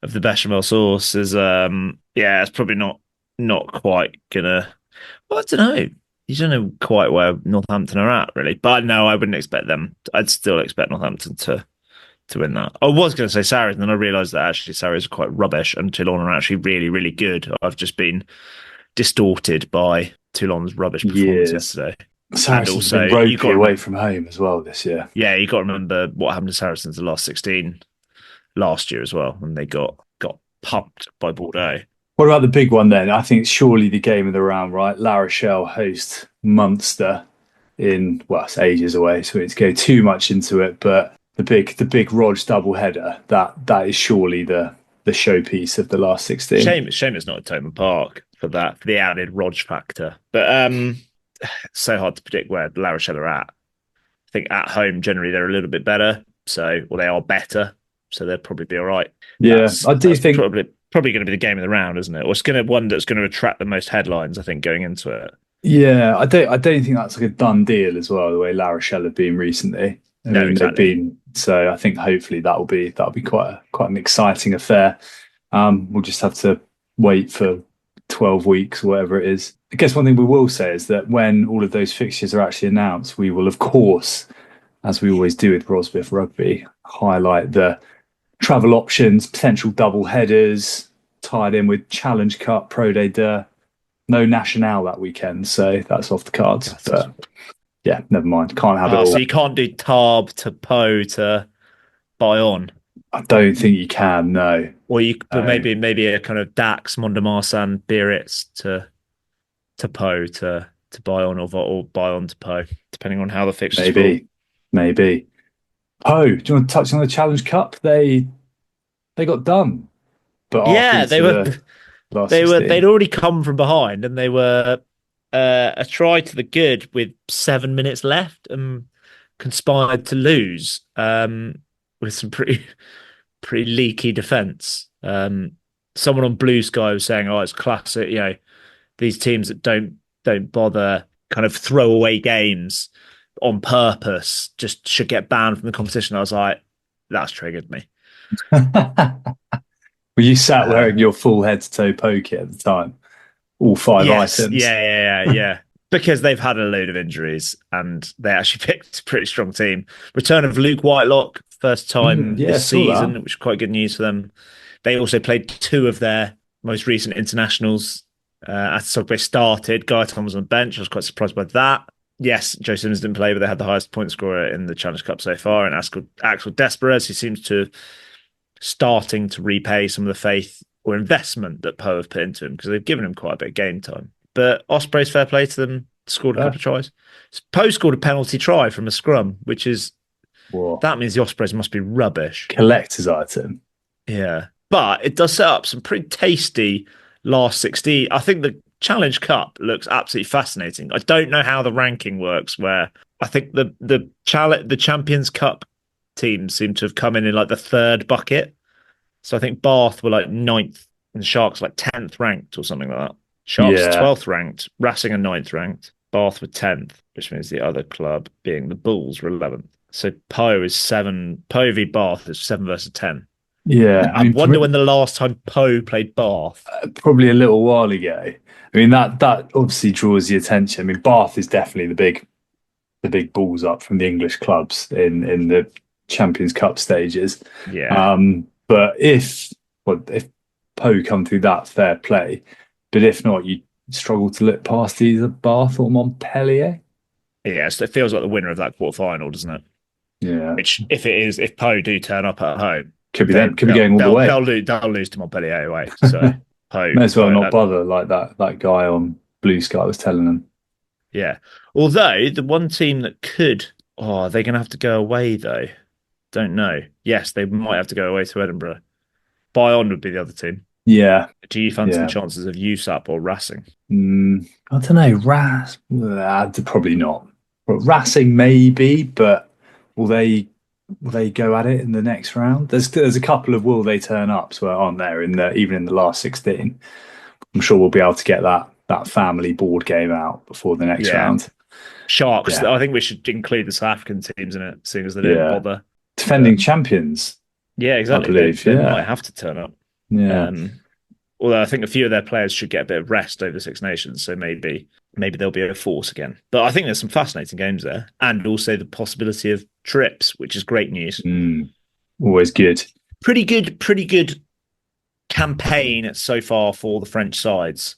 of the bechamel sauce is it's probably not quite gonna. Well, I don't know. You don't know quite where Northampton are at, really. But no, I wouldn't expect them. I'd still expect Northampton to win that. I was going to say Saracens, and then I realised that actually Saracens are quite rubbish, and Toulon are actually really, really good. I've just been distorted by Toulon's rubbish performance yesterday. Saracens have been ropey away from home as well this year. Yeah, you got to remember what happened to Saracens the last 16 last year as well, when they got pumped by Bordeaux. What about the big one then? I think it's surely the game of the round, right? La Rochelle host Munster it's ages away, so we need to go too much into it. But the big Rog double header, that is surely the showpiece of the last 16. Shame it's not at Thomond Park for the added Rog factor. But it's so hard to predict where La Rochelle are at. I think at home generally they're a little bit better, they are better, so they'll probably be all right. Yeah, I do think probably going to be the game of the round, isn't it? Or it's going to one that's going to attract the most headlines, I think, going into it. Yeah, I don't think that's like a done deal as well. The way La Rochelle have been recently. Exactly. So I think hopefully that'll be quite an exciting affair. We'll just have to wait for 12 weeks or whatever it is. I guess one thing we will say is that when all of those fixtures are actually announced, we will, of course, as we always do with Rosbifs Rugby, highlight the travel options, potential double headers, tied in with Challenge Cup, Pro Day Deux. No National that weekend, so that's off the cards. But yeah, never mind. Can't have it all. So you can't do Tarbes to Po to Bayonne? I don't think you can, no. Or maybe a kind of Dax, Mont-de-Marsan, Biarritz to Po to Bayonne, or Bayonne to Po, depending on how the fixtures fall. Maybe. Po, do you want to touch on the Challenge Cup? They got done. But yeah, they'd already come from behind, and they were a try to the good with 7 minutes left and conspired to lose with some pretty leaky defence. Someone on Blue Sky was saying, it's classic, these teams that don't bother kind of throw away games on purpose just should get banned from the competition. I was like, that's triggered me. Were you sat wearing your full head-to-toe pokey at the time? All 5 items? Yeah. Because they've had a load of injuries and they actually picked a pretty strong team. Return of Luke Whitelock, first time this season, which is quite good news for them. They also played 2 of their most recent internationals after Sogbe started. Guy Tom was on the bench. I was quite surprised by that. Yes, Joe Simmons didn't play, but they had the highest point scorer in the Challenge Cup so far, and Axel Desperez, who seems to starting to repay some of the faith or investment that Poe have put into him, because they've given him quite a bit of game time. But Ospreys, fair play to them, scored a couple of tries. Poe scored a penalty try from a scrum, which is that means the Ospreys must be rubbish. Collector's item. Yeah, but it does set up some pretty tasty last 16. I think the Challenge Cup looks absolutely fascinating. I don't know how the ranking works, where I think the Champions Cup teams seem to have come in like the 3rd bucket. So I think Bath were like 9th and Sharks like 10th ranked or something like that. Sharps Yeah. 12th ranked, Racing are 9th ranked, Bath were 10th, which means the other club, being the Bulls, were 11th. So Poe v Bath is 7 versus 10. Yeah. I wonder when the last time Poe played Bath. Probably a little while ago. I mean, that obviously draws the attention. I mean, Bath is definitely the big balls up from the English clubs in the Champions Cup stages. Yeah. But if Poe come through that, fair play. But if not, you struggle to look past either Bath or Montpellier. Yeah, so it feels like the winner of that quarterfinal, doesn't it? Yeah. Which, if Poe do turn up at home, could be them. Could be going all the way. They'll lose to Montpellier away. So Poe may as well not bother, like that guy on Blue Sky was telling them. Yeah. Although the one team that could, are they going to have to go away though? Don't know. Yes, they might have to go away to Edinburgh. Bayonne would be the other team. Yeah. Do you fancy the chances of USAP or Racing? I don't know. Probably not. But Racing maybe, but will they go at it in the next round? There's a couple of will they turn ups where aren't there even in the last 16. I'm sure we'll be able to get that family board game out before the next round. Sharks. Yeah. I think we should include the South African teams in it, seeing as they didn't bother. Defending champions. Yeah, exactly. I believe, they might have to turn up. Yeah. Although I think a few of their players should get a bit of rest over the Six Nations, so maybe they'll be a force again. But I think there's some fascinating games there, and also the possibility of trips, which is great news. Always good. Pretty good campaign so far for the French sides.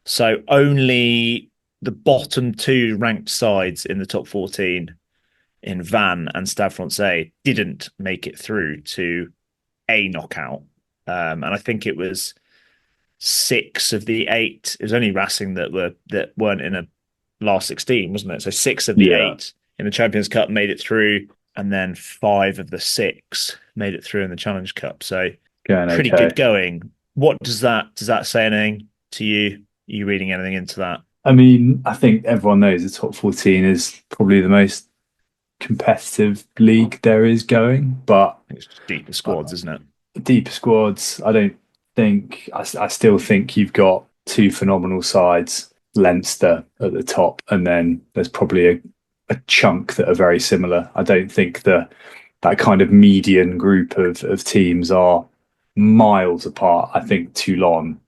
So only the bottom 2 ranked sides in the top 14 in Vannes and Stade Francais didn't make it through to a knockout. And I think it was 6 of the 8. It was only Racing that weren't in a last 16, wasn't it? So 6 of the 8 in the Champions Cup made it through, and then 5 of the 6 made it through in the Challenge Cup. So pretty good going. What does that say anything to you? Are you reading anything into that? I mean, I think everyone knows the top 14 is probably the most competitive league there is going, but it's deeper squads, isn't it? Deeper squads. I still think you've got 2 phenomenal sides, Leinster at the top, and then there's probably a chunk that are very similar. I don't think that kind of median group of teams are miles apart. I think Toulon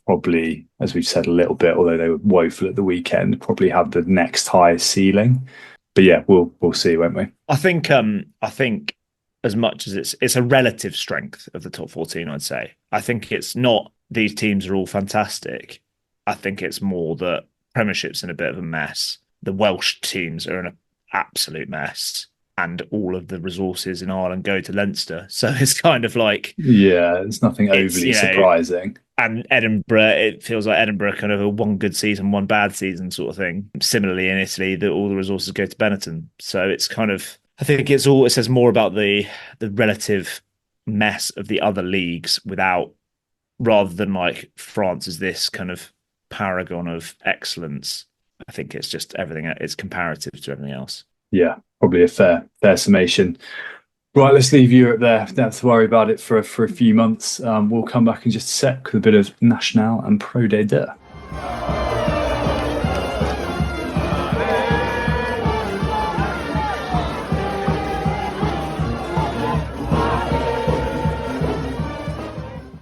probably, as we've said a little bit, although they were woeful at the weekend, probably have the next highest ceiling. But yeah, we'll see, won't we? I think as much as it's a relative strength of the top 14, I'd say. I think it's not these teams are all fantastic. I think it's more that Premiership's in a bit of a mess. The Welsh teams are in an absolute mess, and all of the resources in Ireland go to Leinster. So it's kind of like... Yeah, it's nothing overly surprising. And Edinburgh, it feels like Edinburgh kind of a one good season, one bad season sort of thing. Similarly in Italy, all the resources go to Benetton. So it's kind of... I think it says more about the relative mess of the other leagues rather than like France is this kind of paragon of excellence. I think it's just everything. It's comparative to everything else. Yeah, probably a fair summation. Right, let's leave Europe there. Don't have to worry about it for a few months. We'll come back in just a sec with a bit of National and Pro D2.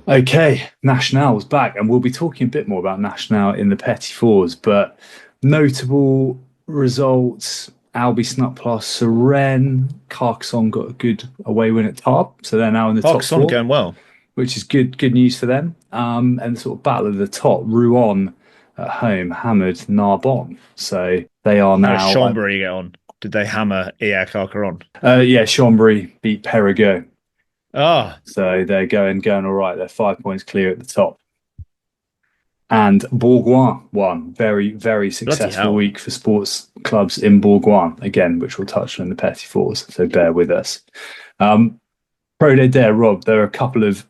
Okay, National's back, and we'll be talking a bit more about National in the Petit-Fours, but notable results: Albi snuck past Suresnes, Carcassonne got a good away win at Tarbes, so they're now in the top 4. Going well, which is good news for them. And the sort of battle at the top, Rouen at home hammered Narbonne, so they are now. How did Chambéry get on? Did they hammer EA Carcassonne? Yeah, Chambéry beat Périgueux. So they're going all right. They're 5 points clear at the top. And Bourgoin won. Very, very successful week for sports clubs in Bourgoin, again, which we'll touch on in the Petit-Fours, so bear with us. Pro D2, Rob, there are a couple of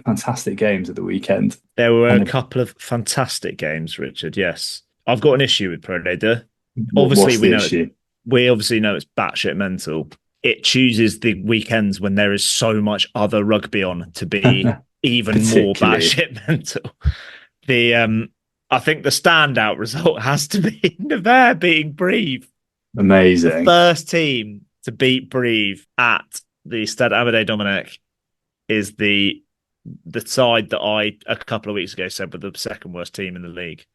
fantastic games at the weekend. There were a couple of fantastic games, Richard, yes. I've got an issue with Pro D2. Obviously, we obviously know it's batshit mental. It chooses the weekends when there is so much other rugby on to be even more batshit mental. I think the standout result has to be Nevers beating Brive. Amazing. The first team to beat Brive at the Stade Amadé Dominic is the side that I, a couple of weeks ago, said were the second worst team in the league.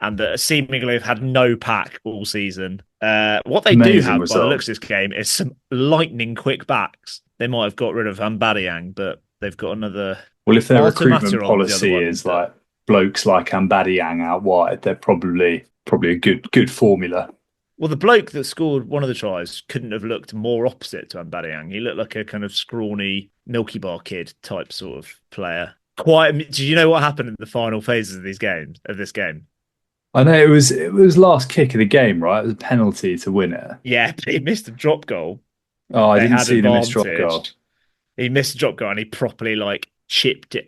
And that seemingly have had no pack all season. What they do have, by the looks of this game, is some lightning quick backs. They might have got rid of Ambadiang, but they've got another... Well, if their recruitment policy is like blokes like Ambadiang out wide, they're probably a good formula. Well, the bloke that scored one of the tries couldn't have looked more opposite to Ambadiang. He looked like a kind of scrawny Milky Bar kid type sort of player. Did you know what happened in the final phases of this game? I know it was last kick of the game, right? It was a penalty to win it. Yeah, but he missed a drop goal. Oh, I didn't see the missed drop goal. He missed a drop goal and he properly chipped it.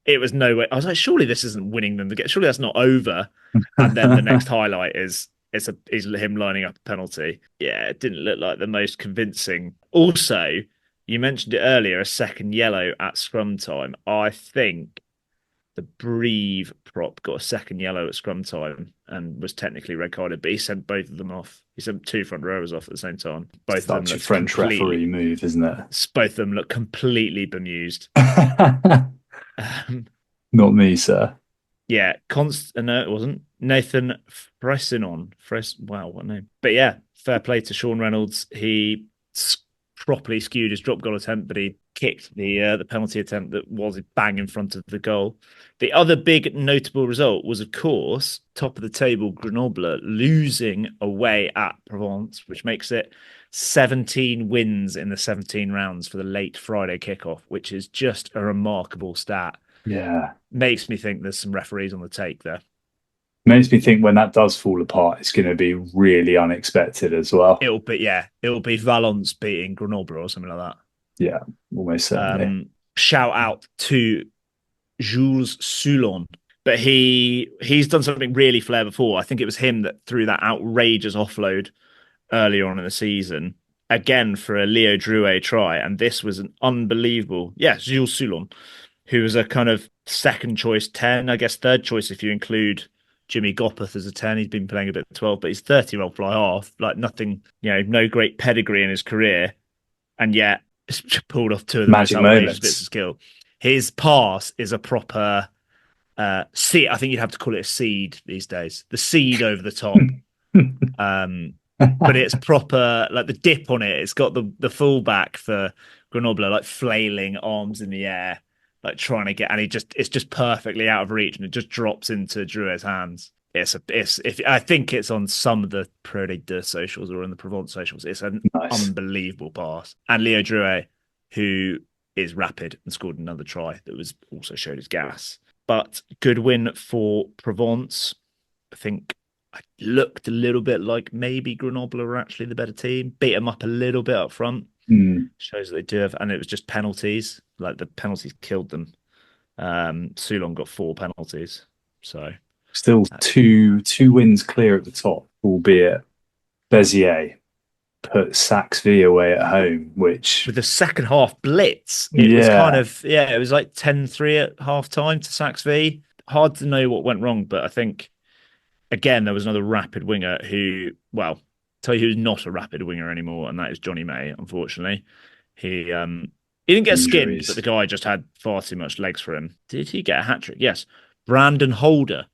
It was no way. I was like, surely this isn't winning them. Surely that's not over. And then the next highlight is him lining up a penalty. Yeah, it didn't look like the most convincing. Also, you mentioned it earlier, a second yellow at scrum time. I think the Brive prop got a second yellow at scrum time and was technically red carded, but he sent both of them off. He sent two front rowers off at the same time. Both of them a French referee move, isn't it? Both of them look completely bemused. Not me, sir. Yeah, no, it wasn't. Nathan Fressinon. Wow, what name? But yeah, fair play to Sean Reynolds. He properly skewed his drop goal attempt, but he kicked the penalty attempt that was bang in front of the goal. The other big notable result was, of course, top of the table Grenoble losing away at Provence, which makes it 17 wins in the 17 rounds for the late Friday kickoff, which is just a remarkable stat. Yeah. Makes me think there's some referees on the take there. Makes me think when that does fall apart, it's going to be really unexpected as well. It'll be Valence beating Grenoble or something like that. Yeah, almost certainly. Shout out to Jules Soulon. But he's done something really flair before. I think it was him that threw that outrageous offload earlier on in the season, again for a Leo Drouet try. And this was an unbelievable... Yeah, Jules Soulon, who was a kind of second choice 10, I guess third choice if you include Jimmy Gopeth as a 10. He's been playing a bit 12, but he's 30-year-old fly half, like nothing, no great pedigree in his career. And yet, pulled off two of the magic most outrageous moments. Bits of skill. His pass is a proper seed. I think you'd have to call it a seed these days. The seed over the top. But it's proper, like the dip on it. It's got the fullback for Grenoble, like flailing arms in the air, like trying to get, and it's just perfectly out of reach, and it just drops into Drouet's hands. I think it's on some of the Pro League 2 socials or in the Provence socials. It's an unbelievable pass. And Leo Drouet, who is rapid and scored another try that was also showed his gas. But good win for Provence. I think I looked a little bit like maybe Grenoble were actually the better team. Beat them up a little bit up front. Shows that they do have, and it was just penalties. Like the penalties killed them. Soulon got 4 penalties. So still two wins clear at the top, albeit Béziers put Saxby away at home, which with the second half blitz, it was kind of it was like 10-3 at half time to Saxby. Hard to know what went wrong, but I think again there was another rapid winger who, well, tell you who's not a rapid winger anymore, and that is Johnny May. Unfortunately, he didn't get skimmed, but the guy just had far too much legs for him. Did he get a hat trick? Yes, Brandon Holder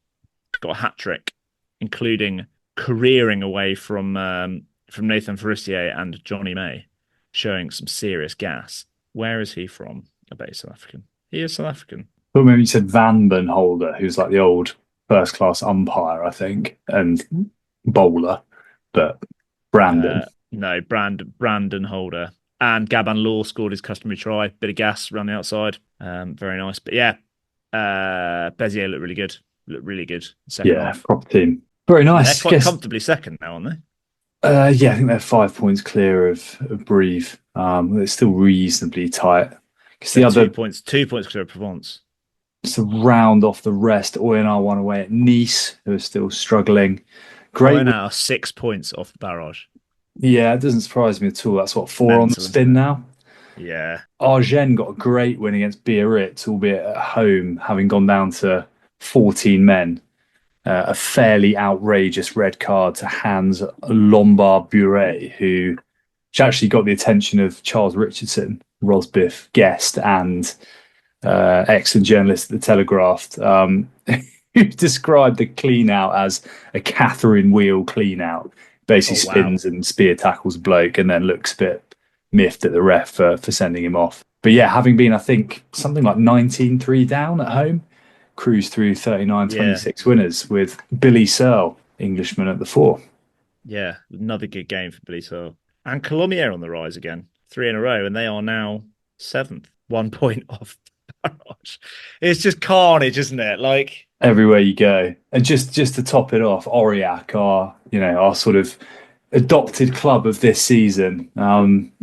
got a hat trick, including careering away from Nathan Forestier and Johnny May, showing some serious gas. Where is he from? I bet he's South African. He is South African. Well, maybe you said Van Den Holder, who's like the old first-class umpire, I think, and bowler, but Brandon. No, Brandon Holder. And Gabon Law scored his customary try. Bit of gas around the outside. Very nice. But yeah, Béziers looked really good. Second half. Proper team. Very nice. They're quite comfortably second now, aren't they? I think they're 5 points clear of Brive. It's still reasonably tight. The other 2 points clear of Provence. Just to round off the rest, Oyonnax won away at Nice, who are still struggling. Oyonnax are 6 points off the barrage. Yeah, it doesn't surprise me at all. That's 4 on the spin now. Yeah. Argennes got a great win against Biarritz, albeit at home, having gone down to 14 men. a fairly outrageous red card to Hans Lombard-Bure, who actually got the attention of Charles Richardson, Rosbif guest and excellent journalist at The Telegraph, who described the clean out as a Catherine wheel clean out. Basically spins and spear tackles a bloke and then looks a bit miffed at the ref for sending him off. But yeah, having been, I think, something like 19-3 down at home, cruised through 39-26 winners with Billy Searle, Englishman, at the fore. Yeah, another good game for Billy Searle. And Colomiers on the rise again, 3 in a row, and they are now 7th, 1 point off Barrage. It's just carnage, isn't it? Like everywhere you go. And just to top it off, Aurillac are, our sort of adopted club of this season.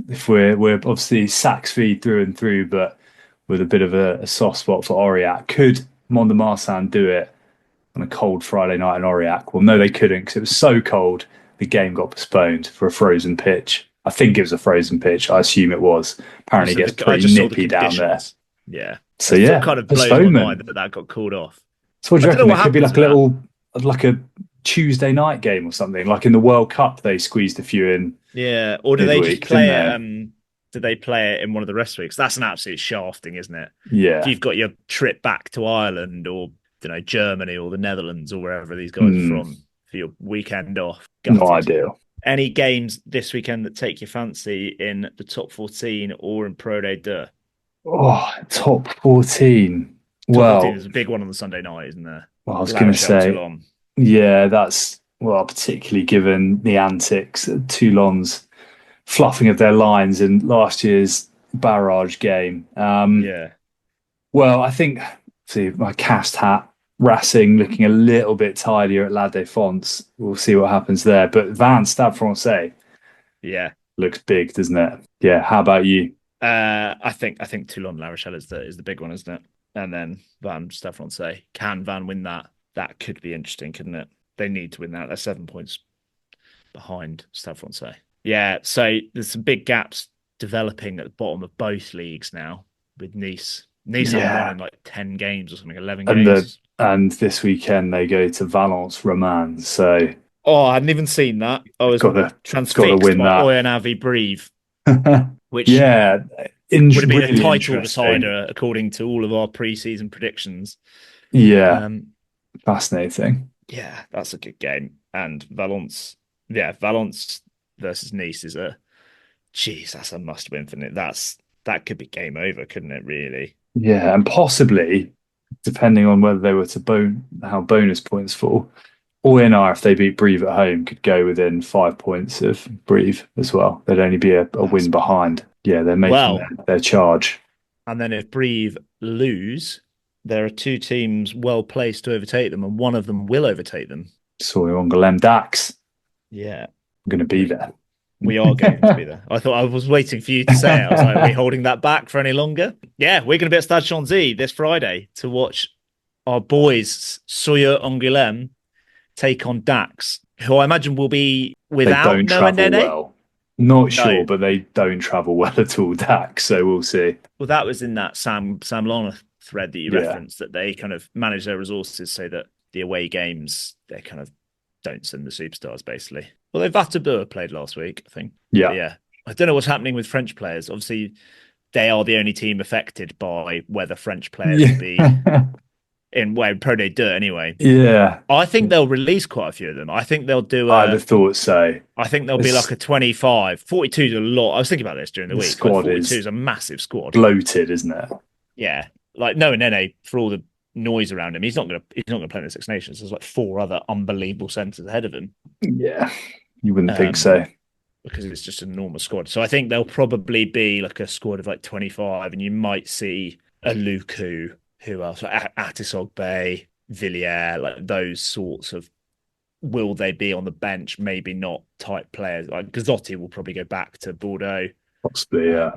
If we're obviously Sax feed through and through, but with a bit of a soft spot for Aurillac. Could Mont-de-Marsan do it on a cold Friday night in Aurillac? Well, no, they couldn't, because it was so cold. The game got postponed for a frozen pitch. I think it was a frozen pitch. I assume it was. Apparently, it gets pretty nippy down there. Yeah. So yeah, kind of blows my mind that got called off. So what do you reckon? It could be like a Tuesday night game or something. Like in the World Cup, they squeezed a few in. Yeah, or do they just play it? Do they play it in one of the rest weeks? That's an absolute shafting, isn't it? Yeah. If you've got your trip back to Ireland or Germany or the Netherlands or wherever these guys are from for your weekend off. Gutted. Not ideal. Any games this weekend that take your fancy in the top 14 or in Pro Day 2? Oh, top 14. Top 14 is a big one on the Sunday night, isn't there? Well, I was going to say, yeah, that's, particularly given the antics at Toulon's fluffing of their lines in last year's barrage game. Yeah. Well, I think, my cast hat, Racing looking a little bit tidier at La Défense. We'll see what happens there. But Van Stade Francais, yeah, looks big, doesn't it? Yeah. How about you? I think Toulon La Rochelle is the big one, isn't it? And then Van Stade Francais. Can Van win that? That could be interesting, couldn't it? They need to win that. They're 7 points behind Stade Francais. Yeah. So there's some big gaps developing at the bottom of both leagues now with Nice. Nice are winning like 10 games or something, 11 games. And this weekend they go to Valence Roman. So I hadn't even seen that. I was transfixed by Oyen Avi Brive, which would have been a title decider according to all of our pre-season predictions. Yeah, fascinating. Yeah, that's a good game. And Valence versus Nice is that's a must-win for it. That could be game over, couldn't it? Really? Yeah, and possibly, depending on whether they were to how bonus points fall, ONR, if they beat Brive at home, could go within 5 points of Brive as well. They'd only be a win behind. Yeah, they're making their charge. And then if Brive lose, there are two teams well placed to overtake them, and one of them will overtake them. Angoulême Dax. Yeah. I'm going to be there. We are going to be there. I was waiting for you to say it. I was like, are we holding that back for any longer? Yeah, we're going to be at Stade Chanzy this Friday to watch our boys, Soyeux Angoulême, take on Dax, who I imagine will be without Noah Nene. Well. Not sure, but they don't travel well at all, Dax, so we'll see. Well, that was in that Sam Longner thread that you referenced, that they kind of manage their resources so that the away games, they kind of don't send the superstars, basically. Well, Vatabur played last week, I think. Yeah. But yeah. I don't know what's happening with French players. Obviously, they are the only team affected by whether French players will be in Pro Day 2 anyway. Yeah. I think they'll release quite a few of them. I think they'll do I'd have thought so. I think there'll be like a 25. 42 is a lot. I was thinking about this during the week. Squad 42 is a massive squad. Bloated, isn't it? Yeah. Like Noah Nene, for all the noise around him, he's not going to play in the Six Nations. There's like 4 other unbelievable centres ahead of him. Yeah. You wouldn't think so. Because it's just an enormous squad. So I think there'll probably be like a squad of like 25, and you might see a Luku, who else? Like Atisog Bay, Villiers, like those sorts of, will they be on the bench? Maybe not type players. Like Gazzotti will probably go back to Bordeaux. Possibly, yeah.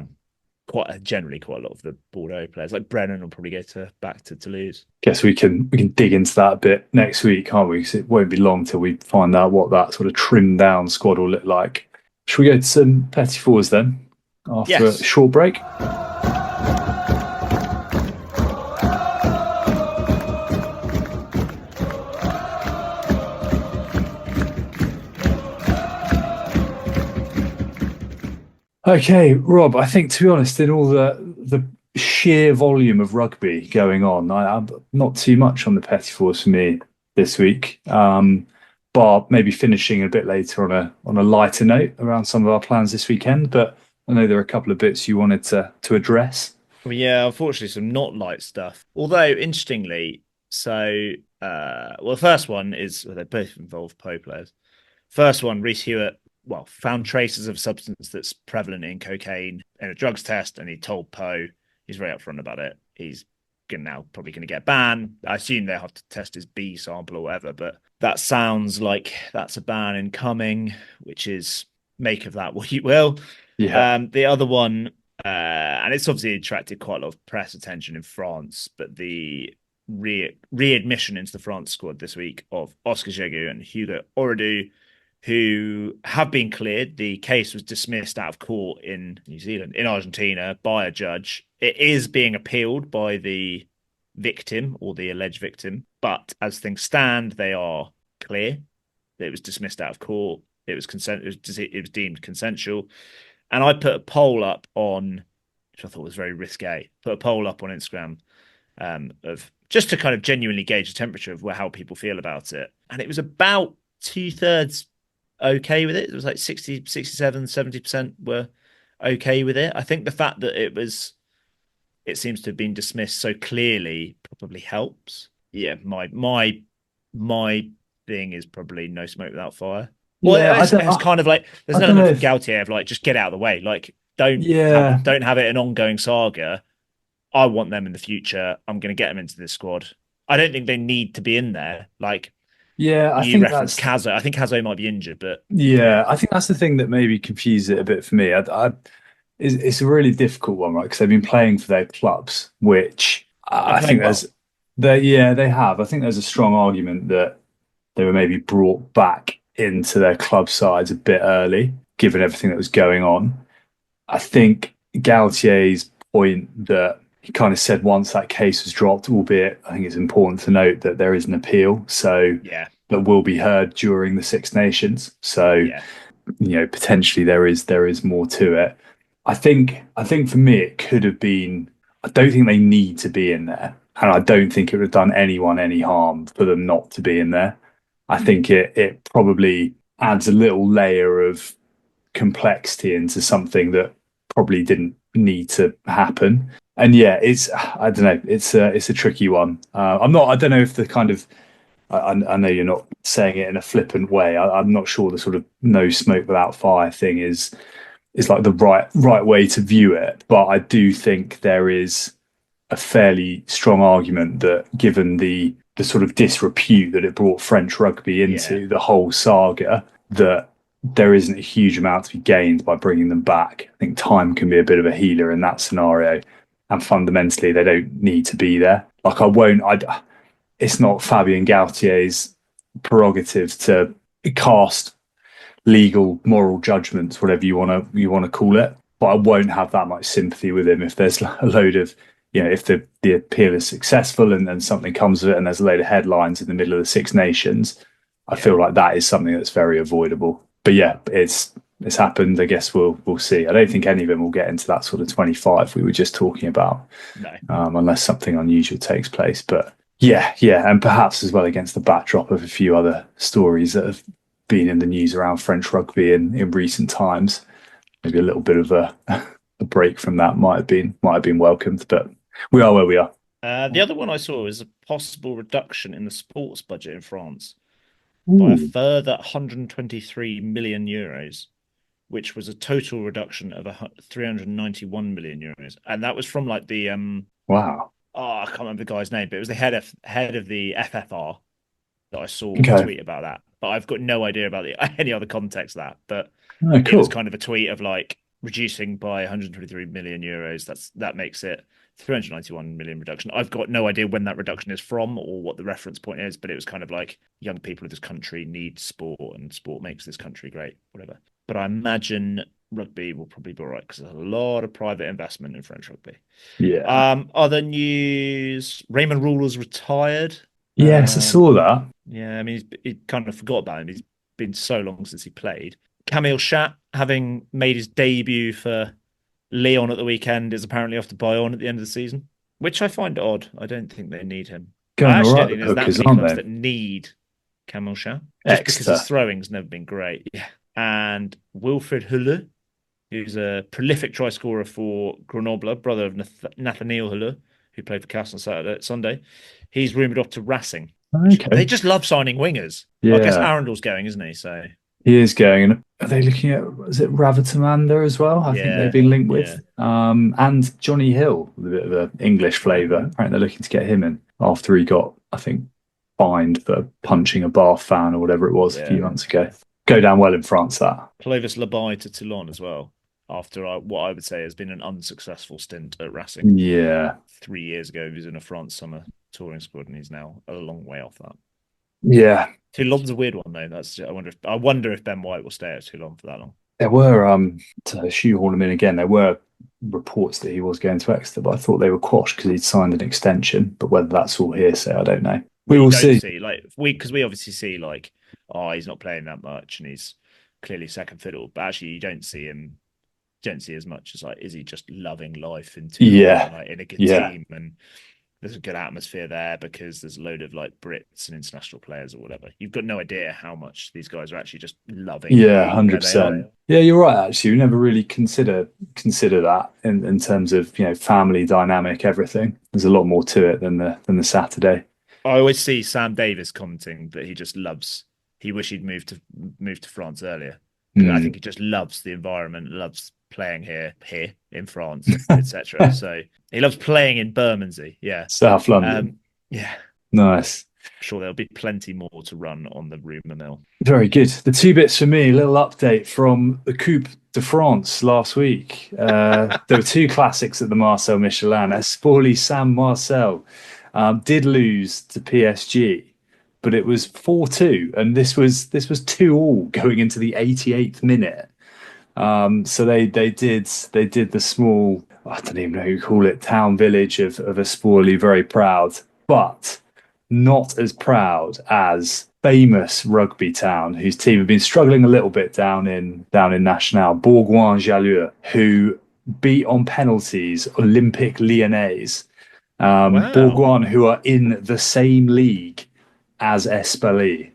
Generally quite a lot of the Bordeaux players, like Brennan, will probably go back to Toulouse. Guess we can dig into that a bit next week, can't we? Because it won't be long till we find out what that sort of trimmed down squad will look like. Should we go to some Petit-Fours then after a short break? Okay, Rob, I think to be honest, in all the sheer volume of rugby going on, I'm not too much on the Petit-Fours for me this week. Bar maybe finishing a bit later on a lighter note around some of our plans this weekend, but I know there are a couple of bits you wanted to address. Well, yeah, unfortunately, some not light stuff. Although, interestingly, the first one is, well, they both involve Poe players. First one, Reece Hewitt, well, found traces of substance that's prevalent in cocaine in a drugs test, and he told Poe, he's very upfront about it. He's now probably going to get banned. I assume they'll have to test his B sample or whatever, but that sounds like that's a ban incoming, which is make of that what you will. Yeah. The other one, and it's obviously attracted quite a lot of press attention in France, but the readmission into the France squad this week of Oscar Jegou and Hugo Auradou, who have been cleared. The case was dismissed out of court in New Zealand, in Argentina, by a judge. It is being appealed by the victim or the alleged victim, but as things stand, they are clear. It was dismissed out of court. It was deemed consensual. And I put a poll up on, which I thought was very risque, put a poll up on Instagram of just to kind of genuinely gauge the temperature of how people feel about it. And it was about 2/3 okay with it. It was like 60, 67, 70% were okay with it. I think the fact that it seems to have been dismissed so clearly probably helps. Yeah, my thing is probably no smoke without fire. Well, yeah, it's kind of like there's an element from Gaultier of like, just get out of the way. Like, don't have it an ongoing saga. I want them in the future. I'm going to get them into this squad. I don't think they need to be in there. Like, yeah, you referenced Cazo. I think Cazo might be injured, but yeah, I think that's the thing that maybe confused it a bit for me. It's a really difficult one, right? Because they've been playing for their clubs, which I think they have. I think there's a strong argument that they were maybe brought back into their club sides a bit early, given everything that was going on. I think Gaultier's point that he kind of said once that case was dropped, albeit I think it's important to note that there is an appeal, so that will be heard during the Six Nations. So potentially there is more to it. I think for me it could have been. I don't think they need to be in there, and I don't think it would have done anyone any harm for them not to be in there. I think it probably adds a little layer of complexity into something that probably didn't need to happen. And yeah, I don't know, it's a tricky one. I don't know if the kind of, I know you're not saying it in a flippant way. I'm not sure the sort of no smoke without fire thing is like the right way to view it. But I do think there is a fairly strong argument that given the sort of disrepute that it brought French rugby into, the whole saga, that there isn't a huge amount to be gained by bringing them back. I think time can be a bit of a healer in that scenario. And fundamentally, they don't need to be there. Like, it's not Fabien Gaultier's prerogative to cast legal, moral judgments, whatever you want to call it. But I won't have that much sympathy with him if there's a load of, if the appeal is successful and then something comes of it and there's a load of headlines in the middle of the Six Nations. I feel like that is something that's very avoidable. But yeah, it's happened. I guess we'll see. I don't think any of them will get into that sort of 25 we were just talking about, unless something unusual takes place. But yeah, and perhaps as well against the backdrop of a few other stories that have been in the news around French rugby in recent times, maybe a little bit of a break from that might have been welcomed. But we are where we are. The other one I saw is a possible reduction in the sports budget in France by a further 123 million euros, which was a total reduction of 391 million euros. And that was from like the wow. Oh, I can't remember the guy's name, but it was the head of the FFR that I saw tweet about that. But I've got no idea about any other context of that. But It was kind of a tweet of like reducing by 123 million euros. That makes it 391 million reduction. I've got no idea when that reduction is from or what the reference point is, but it was kind of like young people of this country need sport and sport makes this country great, whatever. But I imagine rugby will probably be all right because there's a lot of private investment in French rugby. Yeah. Other news, Raymond Ruler's retired. Yes, I saw that. Yeah, I mean, he kind of forgot about him. He's been so long since he played. Camille Chat, having made his debut for Lyon at the weekend, is apparently off to Bayonne at the end of the season, which I find odd. I don't think they need him. Going I actually all don't right, think the there's that Hookers, many aren't clubs they? that need Camille Chat, just because Exeter. his throwing's never been great. Yeah. And Wilfred Hulle, who's a prolific try scorer for Grenoble, brother of Nathaniel Hulle, who played for Castres on Sunday. He's rumoured off to Racing. Okay. They just love signing wingers. Yeah. Well, I guess Arundel's going, isn't he? So he is going. And are they looking at, is it Ravatamanda as well? I think they've been linked with. And Johnny Hill, with a bit of an English flavour. Apparently they're looking to get him in after he got, I think, fined for punching a Bath fan or whatever it was a few months ago. Go down well in France, that. Clovis Labai to Toulon as well, after what I would say has been an unsuccessful stint at Racing. Yeah. 3 years ago, he was in a France summer touring squad, and he's now a long way off that. Yeah. Toulon's a weird one, though. I wonder if Ben White will stay at Toulon for that long. There were, to shoehorn him in again, there were reports that he was going to Exeter, but I thought they were quashed because he'd signed an extension. But whether that's all hearsay, I don't know. We will see. Because we obviously see he's not playing that much and he's clearly second fiddle. But actually, you don't see as much as is he just loving life in Toulon, in a good team, and there's a good atmosphere there because there's a load of Brits and international players or whatever. You've got no idea how much these guys are actually just loving. Yeah, 100%. Yeah, you're right. Actually, we never really consider that in terms of family dynamic, everything. There's a lot more to it than the Saturday. I always see Sam Davis commenting that he just loves. He wish he'd moved to France earlier. I think he just loves the environment, loves playing here in France, etc. So he loves playing in Bermondsey. Yeah, South London. Nice. I'm sure there'll be plenty more to run on the rumour mill. Very good. The two bits for me, a little update from the Coupe de France last week. There were two classics at the Marcel Michelin. Espoli Saint Marcel did lose to PSG, but it was 4-2, and this was 2-2 going into the 88th minute. So they did the small, I don't even know who you call it, town village of Espoli very proud, but not as proud as famous rugby town, whose team have been struggling a little bit down in National, Bourgoin-Jallieu, who beat on penalties Olympique Lyonnais. Bourgoin, who are in the same league as Espoli,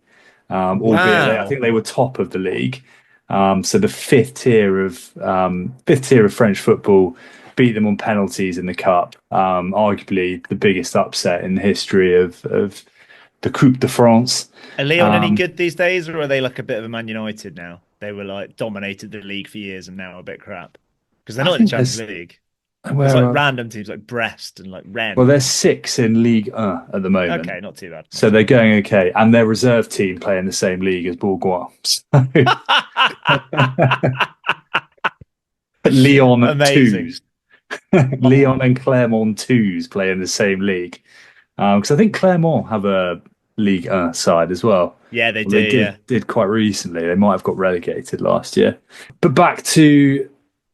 albeit I think they were top of the league. So the fifth tier of French football beat them on penalties in the cup. Arguably the biggest upset in the history of the Coupe de France. Are Lyon any good these days, or are they like a bit of a Man United now? They were dominated the league for years and now a bit crap because they're not in the Champions League. It's random teams like Brest and Rennes. Well, they're 6 in Ligue 1 at the moment. Okay, not too bad. So they're going okay. And their reserve team play in the same league as Bourgoin. So... Lyon Amazing. 2s. Lyon and Clermont 2s play in the same league. Because I think Clermont have a Ligue 1 side as well. Yeah, they do. They did quite recently. They might have got relegated last year. But back to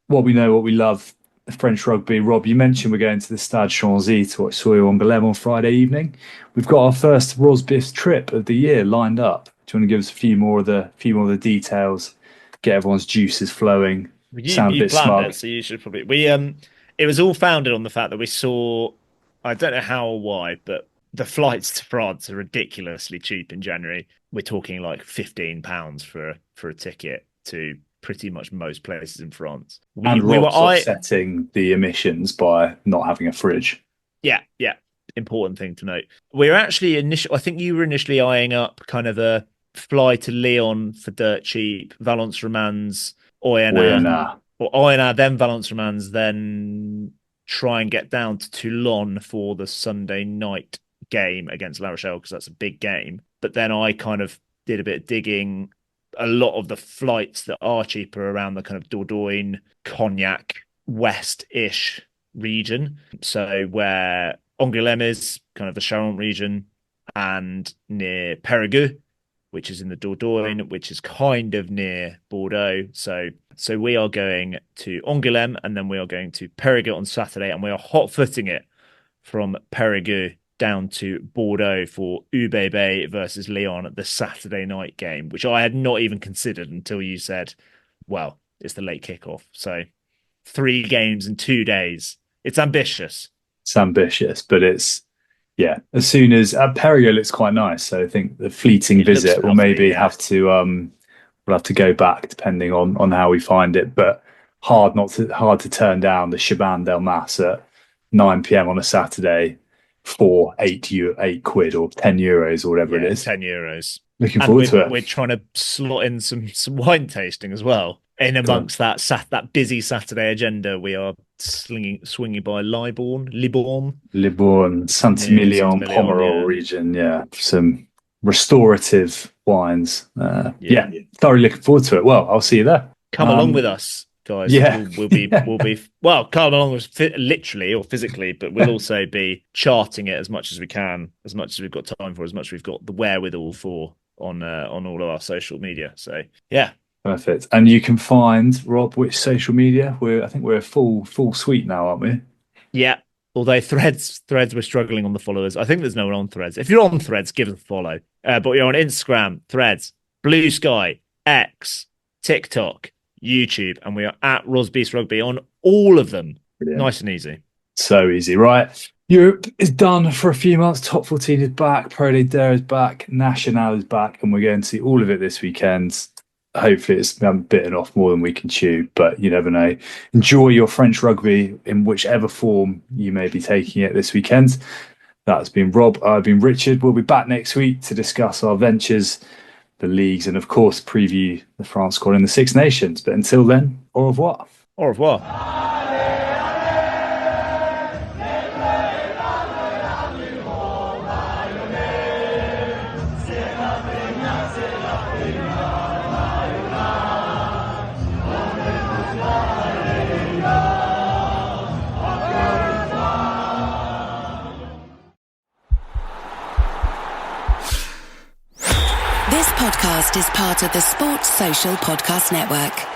what we know, what we love. French rugby. Rob, you mentioned we're going to the Stade Chanzy to watch Soyo Angoulême on Friday evening. We've got our first Rosbifs trip of the year lined up. Do you want to give us a few more of the details? Get everyone's juices flowing. Sound a bit smug. It, so you should probably. It was all founded on the fact that we saw. I don't know how or why, but the flights to France are ridiculously cheap in January. We're talking £15 for a ticket to pretty much most places in France. We were offsetting the emissions by not having a fridge. Yeah. Important thing to note. We're actually I think you were initially eyeing up kind of a fly to Lyon for dirt cheap, Valence Romans, Oyonnax, then Valence Romans, then try and get down to Toulon for the Sunday night game against La Rochelle because that's a big game. But then I kind of did a bit of digging. A lot of the flights that are cheaper around the kind of Dordogne, Cognac, west-ish region. So where Angoulême is, kind of the Charente region, and near Périgueux, which is in the Dordogne, which is kind of near Bordeaux. So we are going to Angoulême, and then we are going to Périgueux on Saturday, and we are hot-footing it from Périgueux down to Bordeaux for UBB versus Lyon at the Saturday night game, which I had not even considered until you said, well, it's the late kickoff. So 3 games in 2 days. It's ambitious. It's ambitious, but it's, yeah, as soon as Perrigo looks quite nice. So I think the fleeting visit will maybe have to, we'll have to go back depending on how we find it, but hard to turn down the Chaban Del Mas at 9 p.m. on a Saturday for £8 or €10 or whatever it is. €10. Looking forward to it. We're trying to slot in some wine tasting as well. In amongst that busy Saturday agenda, we are swinging by Libourne, Saint-Emilion, Pomerol region. Yeah, some restorative wines. Thoroughly looking forward to it. Well, I'll see you there. Come along with us, guys. Yeah, we'll be come along with literally or physically, but we'll also be charting it as much as we can, as much as we've got time for, as much as we've got the wherewithal for on all of our social media. So yeah. Perfect. And you can find, Rob, which social media? I think we're a full suite now, aren't we? Yeah. Although Threads, we're struggling on the followers. I think there's no one on Threads. If you're on Threads, give us a follow. But you're on Instagram, Threads, Blue Sky, X, TikTok, YouTube, and we are at Rosbifs Rugby on all of them. Brilliant. Nice and easy. So easy, right? Europe is done for a few months. Top 14 is back. Pro League is back. National is back. And we're going to see all of it this weekend. Hopefully it's bitten off more than we can chew, but you never know. Enjoy your French rugby in whichever form you may be taking it this weekend. That's been Rob. I've been Richard. We'll be back next week to discuss our ventures, the leagues, and of course preview the France squad in the Six Nations. But until then, au revoir. Au revoir. This podcast is part of the Sports Social Podcast Network.